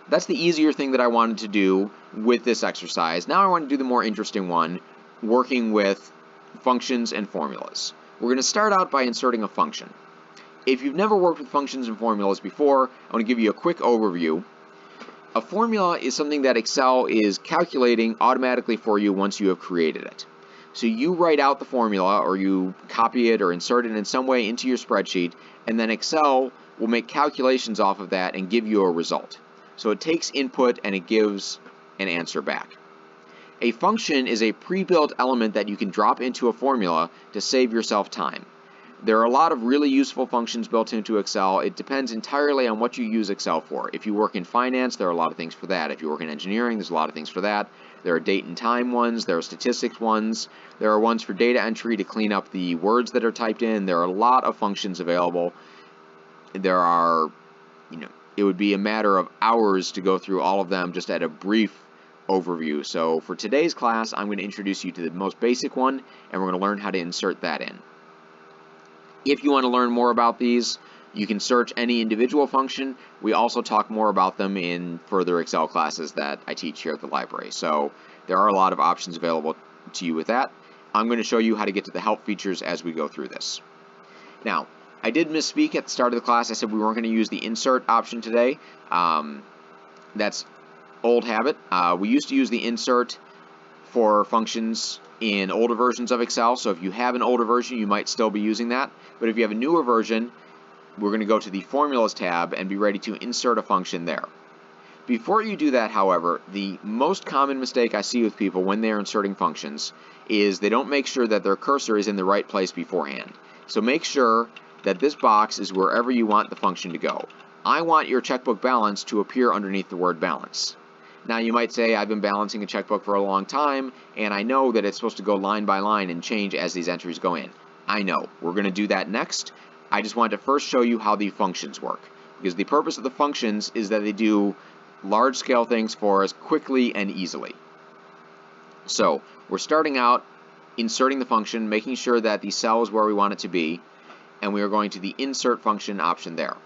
That's the easier thing that I wanted to do with this exercise. Now I want to do the more interesting one, working with functions and formulas. We're going to start out by inserting a function. If you've never worked with functions and formulas before, I want to give you a quick overview. A formula is something that Excel is calculating automatically for you once you have created it. So you write out the formula, or you copy it or insert it in some way into your spreadsheet, and then Excel will make calculations off of that and give you a result. So it takes input and it gives an answer back. A function is a pre-built element that you can drop into a formula to save yourself time. There are a lot of really useful functions built into Excel. It depends entirely on what you use Excel for. If you work in finance, there are a lot of things for that. If you work in engineering, there's a lot of things for that. There are date and time ones, there are statistics ones, there are ones for data entry to clean up the words that are typed in. There are a lot of functions available. There are, it would be a matter of hours to go through all of them just at a brief overview. So for today's class, I'm going to introduce you to the most basic one, and we're going to learn how to insert that in. If you want to learn more about these, you can search any individual function. We also talk more about them in further Excel classes that I teach here at the library. So there are a lot of options available to you with that. I'm going to show you how to get to the help features as we go through this. Now, I did misspeak at the start of the class. I said we weren't going to use the insert option today. That's old habit. We used to use the insert for functions in older versions of Excel, so if you have an older version, you might still be using that. But if you have a newer version, we're going to go to the Formulas tab and be ready to insert a function there. Before you do that, however, the most common mistake I see with people when they're inserting functions is they don't make sure that their cursor is in the right place beforehand. So make sure that this box is wherever you want the function to go. I want your checkbook balance to appear underneath the word balance. Now you might say, I've been balancing a checkbook for a long time, and I know that it's supposed to go line by line and change as these entries go in. I know. We're going to do that next. I just wanted to first show you how the functions work, because the purpose of the functions is that they do large-scale things for us quickly and easily. So we're starting out inserting the function, making sure that the cell is where we want it to be, and we are going to the insert function option there.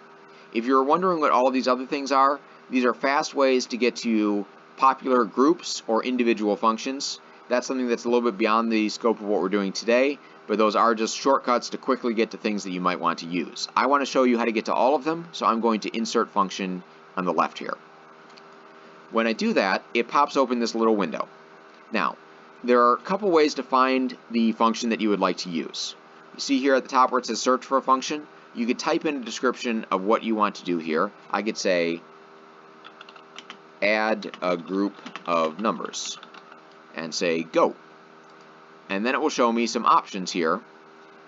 If you're wondering what all of these other things are, these are fast ways to get to popular groups or individual functions. That's something that's a little bit beyond the scope of what we're doing today, but those are just shortcuts to quickly get to things that you might want to use. I want to show you how to get to all of them, so I'm going to insert function on the left here. When I do that, it pops open this little window. Now, there are a couple ways to find the function that you would like to use. You see here at the top where it says search for a function? you could type in a description of what you want to do here. I could say, add a group of numbers, and say go. And then it will show me some options here,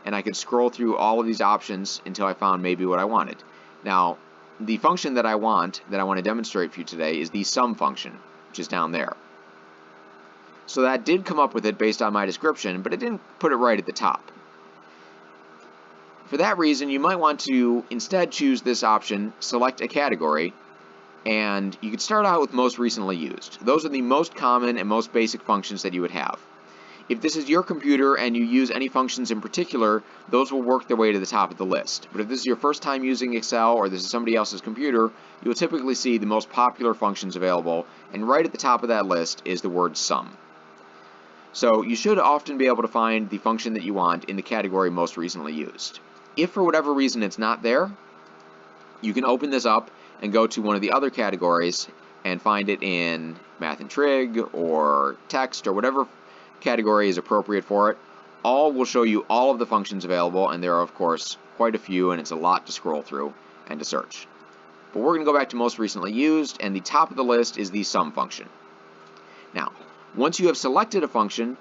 and I could scroll through all of these options until I found maybe what I wanted. Now, the function that I want to demonstrate for you today is the sum function, which is down there. So that did come up with it based on my description, but it didn't put it right at the top. For that reason, you might want to instead choose this option, select a category, and you could start out with most recently used. Those are the most common and most basic functions that you would have. If this is your computer and you use any functions in particular, those will work their way to the top of the list. But if this is your first time using Excel or this is somebody else's computer, you will typically see the most popular functions available, and right at the top of that list is the word sum. So you should often be able to find the function that you want in the category most recently used. If for whatever reason it's not there, you can open this up and go to one of the other categories and find it in Math and Trig or Text or whatever category is appropriate for it. All will show you all of the functions available, and there are of course quite a few, and it's a lot to scroll through and to search. But we're going to go back to most recently used, and the top of the list is the sum function. Now, once you have selected a function,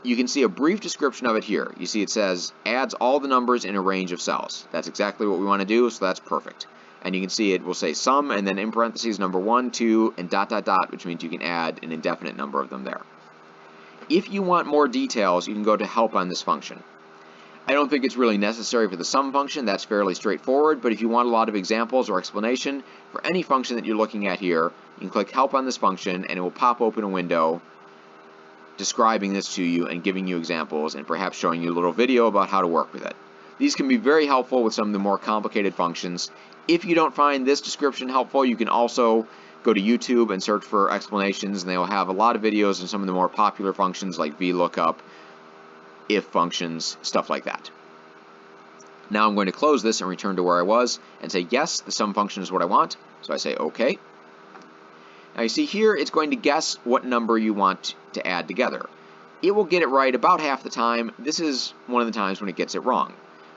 you can see a brief description of it here. You see it says adds all the numbers in a range of cells. That's exactly what we want to do, so that's perfect. And you can see it will say sum, and then in parentheses number 1, 2, and dot dot dot, which means you can add an indefinite number of them there. If you want more details, you can go to help on this function. I don't think it's really necessary for the sum function. That's fairly straightforward, but if you want a lot of examples or explanation for any function that you're looking at here, you can click help on this function and it will pop open a window describing this to you and giving you examples and perhaps showing you a little video about how to work with it. These can be very helpful with some of the more complicated functions. If you don't find this description helpful, you can also go to YouTube and search for explanations, and they will have a lot of videos on some of the more popular functions like VLOOKUP, if functions, stuff like that. Now I'm going to close this and return to where I was and say yes, the sum function is what I want. So I say OK. Now you see here it's going to guess what number you want to add together. It will get it right about half the time. This is one of the times when it gets it wrong.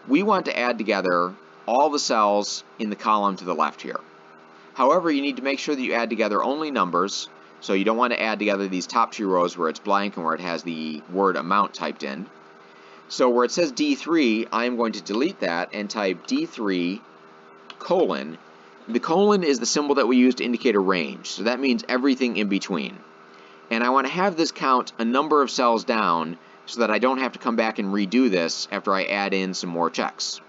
We want to add together all the cells in the column to the left here. However, you need to make sure that you add together only numbers, so you don't want to add together these top two rows where it's blank and where it has the word amount typed in. So where it says D3, I am going to delete that and type D3 colon. The colon is the symbol that we use to indicate a range, so that means everything in between. And I want to have this count a number of cells down so that I don't have to come back and redo this after I add in some more checks.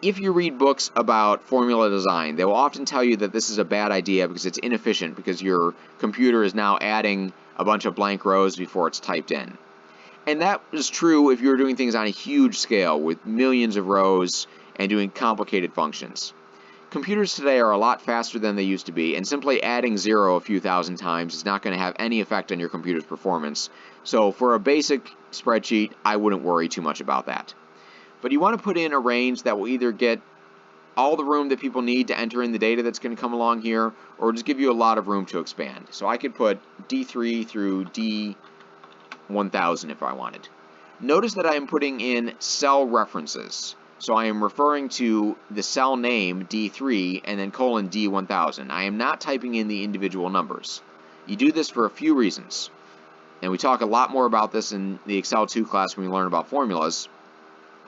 If you read books about formula design, they will often tell you that this is a bad idea because it's inefficient because your computer is now adding a bunch of blank rows before it's typed in. And that is true if you're doing things on a huge scale with millions of rows and doing complicated functions. Computers today are a lot faster than they used to be, and simply adding 0 a few thousand times is not going to have any effect on your computer's performance. So for a basic spreadsheet, I wouldn't worry too much about that. But you want to put in a range that will either get all the room that people need to enter in the data that's going to come along here, or just give you a lot of room to expand. So I could put D3 through D1000 if I wanted. Notice that I am putting in cell references. So I am referring to the cell name D3 and then colon D1000. I am not typing in the individual numbers. You do this for a few reasons. And we talk a lot more about this in the Excel 2 class when we learn about formulas.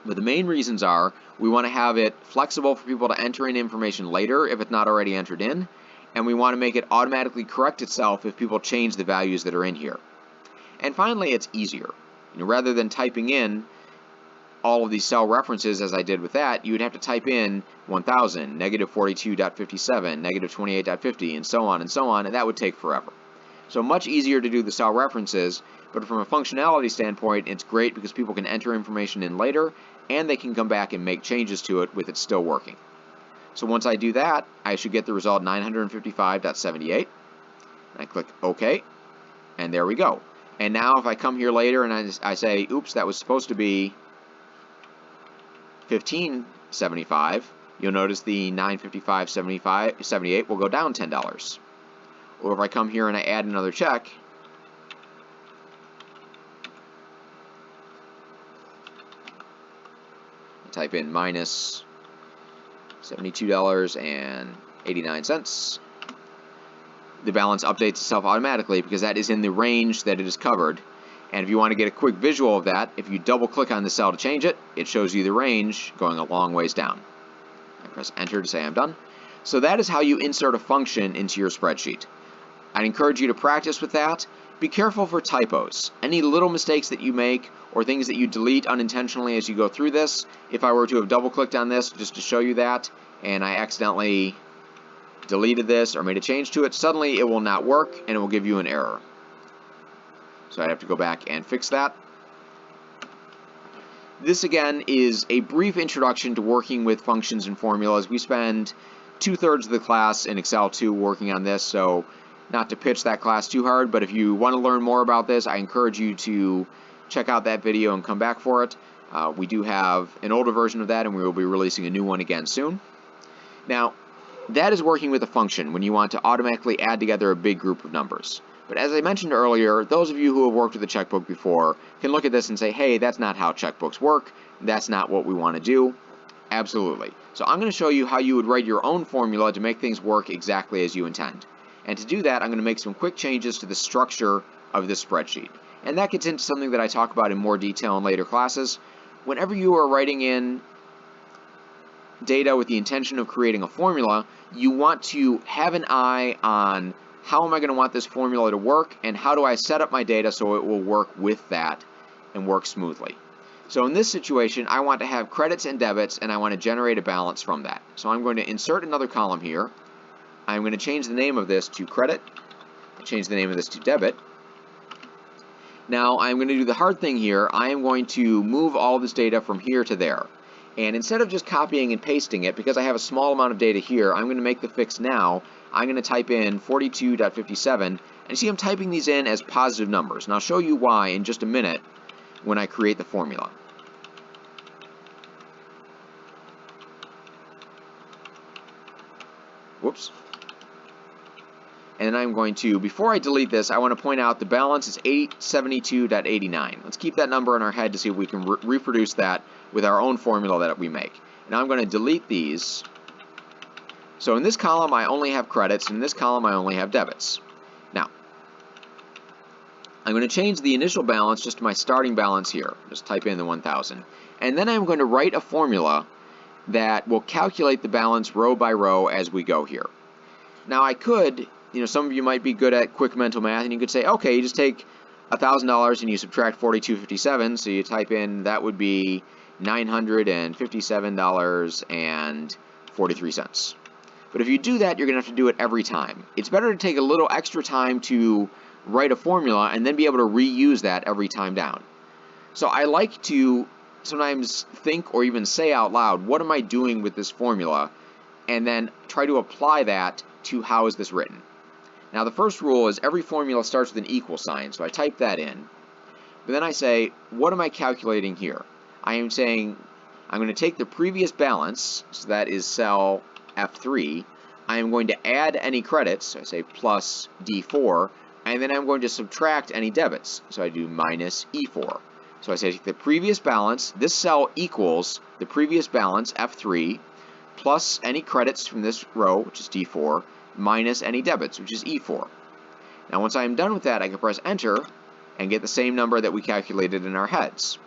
But the main reasons are we want to have it flexible for people to enter in information later if it's not already entered in, and we want to make it automatically correct itself if people change the values that are in here. And finally, it's easier. Rather than typing in all of these cell references as I did with that, you would have to type in 1000, negative 42.57, negative 28.50, and so on, and that would take forever. So much easier to do the cell references, but from a functionality standpoint, it's great because people can enter information in later, and they can come back and make changes to it with it still working. So once I do that, I should get the result 955.78. I click OK, and there we go. And now if I come here later and I say, oops, that was supposed to be 1575, you'll notice the 955.78 will go down $10. Or if I come here and I add another check, type in minus $72.89. The balance updates itself automatically because that is in the range that it is covered. And if you want to get a quick visual of that, if you double click on the cell to change it, it shows you the range going a long ways down. I press enter to say I'm done. So that is how you insert a function into your spreadsheet. I'd encourage you to practice with that. Be careful for typos. Any little mistakes that you make or things that you delete unintentionally as you go through this, if I were to have double clicked on this just to show you that, and I accidentally deleted this or made a change to it, suddenly it will not work and it will give you an error. So I have to go back and fix that. This again is a brief introduction to working with functions and formulas. We spend 2/3 of the class in Excel 2 working on this, so not to pitch that class too hard, but if you want to learn more about this, I encourage you to check out that video and come back for it. We do have an older version of that, and we will be releasing a new one again soon. Now, that is working with a function when you want to automatically add together a big group of numbers. But as I mentioned earlier, those of you who have worked with a checkbook before can look at this and say, hey, that's not how checkbooks work. That's not what we want to do. Absolutely. So I'm going to show you how you would write your own formula to make things work exactly as you intend. And to do that, I'm going to make some quick changes to the structure of this spreadsheet. And that gets into something that I talk about in more detail in later classes. Whenever you are writing in data with the intention of creating a formula, you want to have an eye on how am I going to want this formula to work, and how do I set up my data so it will work with that and work smoothly. So in this situation, I want to have credits and debits, and I want to generate a balance from that. So I'm going to insert another column here. I'm going to change the name of this to credit, change the name of this to debit. Now I'm going to do the hard thing here. I am going to move all this data from here to there. And instead of just copying and pasting it, because I have a small amount of data here, I'm going to make the fix now. I'm going to type in 42.57, and you see I'm typing these in as positive numbers. And I'll show you why in just a minute when I create the formula. Whoops. And I'm going to, before I delete this, I want to point out the balance is 872.89. Let's keep that number in our head to see if we can reproduce that with our own formula that we make. Now I'm going to delete these. So in this column I only have credits, and in this column I only have debits. Now, I'm going to change the initial balance just to my starting balance here. Just type in the 1,000. And then I'm going to write a formula that will calculate the balance row by row as we go here. Now I could, some of you might be good at quick mental math, and you could say, okay, you just take $1,000 and you subtract 42.57, so you type in that would be $957.43. But if you do that, you're going to have to do it every time. It's better to take a little extra time to write a formula and then be able to reuse that every time down. So I like to sometimes think or even say out loud, what am I doing with this formula? And then try to apply that to how is this written. Now the first rule is every formula starts with an equal sign, so I type that in. But then I say, what am I calculating here? I am saying I'm going to take the previous balance, so that is cell F3. I am going to add any credits, so I say plus D4, and then I'm going to subtract any debits, so I do minus E4. So I say take the previous balance, this cell equals the previous balance, F3, plus any credits from this row, which is D4, minus any debits, which is E4. Now once I'm done with that, I can press enter and get the same number that we calculated in our heads.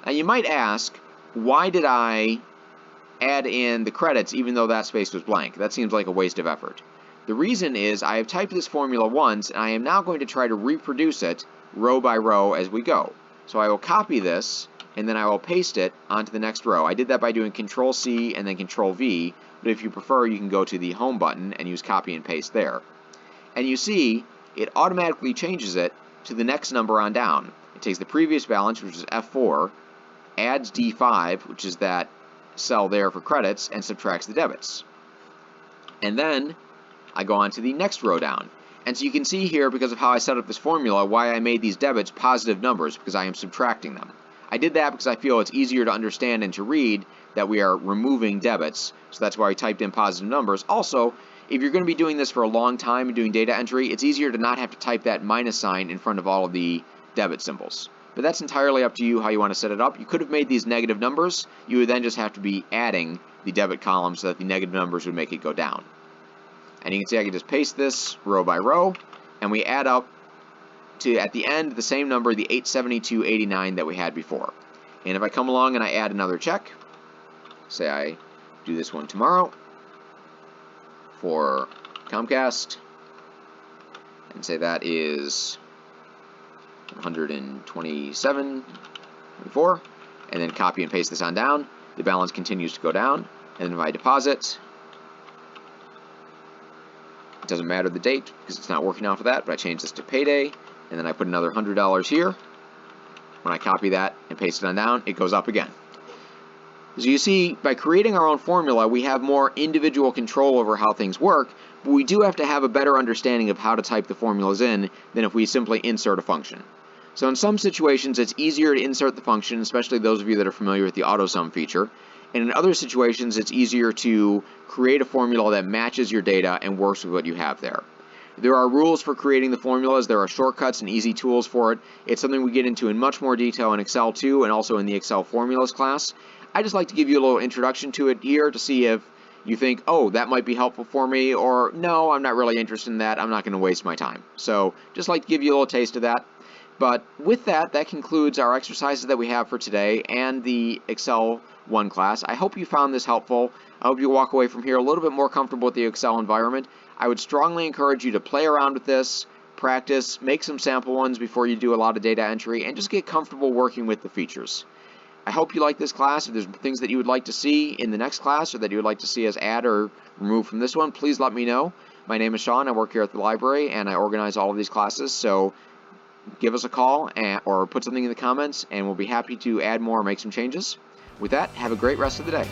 Now you might ask, why did I add in the credits even though that space was blank? That seems like a waste of effort. The reason is I have typed this formula once, and I am now going to try to reproduce it row by row as we go. So I will copy this, and then I will paste it onto the next row. I did that by doing Control-C and then Control-V, but if you prefer, you can go to the Home button and use copy and paste there. And you see, it automatically changes it to the next number on down. It takes the previous balance, which is F4, adds D5, which is that cell there for credits, and subtracts the debits. And then I go on to the next row down. And so you can see here, because of how I set up this formula, why I made these debits positive numbers, because I am subtracting them. I did that because I feel it's easier to understand and to read that we are removing debits, so that's why I typed in positive numbers. Also, if you're going to be doing this for a long time and doing data entry, it's easier to not have to type that minus sign in front of all of the debit symbols. but that's entirely up to you how you want to set it up. You could have made these negative numbers. You would then just have to be adding the debit column so that the negative numbers would make it go down. And you can see I can just paste this row by row, and we add up to, at the end, the same number, the 872.89 that we had before. And if I come along and I add another check, say I do this one tomorrow for Comcast, and say that is 127.24, and then copy and paste this on down, the balance continues to go down, and then if I deposit, it doesn't matter the date because it's not working off of that, but I change this to payday, and then I put another $100 here. When I copy that and paste it on down, it goes up again. So you see, by creating our own formula, we have more individual control over how things work, but we do have to have a better understanding of how to type the formulas in than if we simply insert a function. So in some situations, it's easier to insert the function, especially those of you that are familiar with the AutoSum feature, and in other situations, it's easier to create a formula that matches your data and works with what you have there. There are rules for creating the formulas. There are shortcuts and easy tools for it. It's something we get into in much more detail in Excel 2 and also in the Excel Formulas class. I just like to give you a little introduction to it here to see if you think, oh, that might be helpful for me, or no, I'm not really interested in that. I'm not going to waste my time. So just like to give you a little taste of that. But with that, that concludes our exercises that we have for today and the Excel 1 class. I hope you found this helpful. I hope you walk away from here a little bit more comfortable with the Excel environment. I would strongly encourage you to play around with this, practice, make some sample ones before you do a lot of data entry, and just get comfortable working with the features. I hope you like this class. If there's things that you would like to see in the next class or that you would like to see us add or remove from this one, please let me know. My name is Sean. I work here at the library, and I organize all of these classes, so give us a call or put something in the comments, and we'll be happy to add more or make some changes. With that, have a great rest of the day.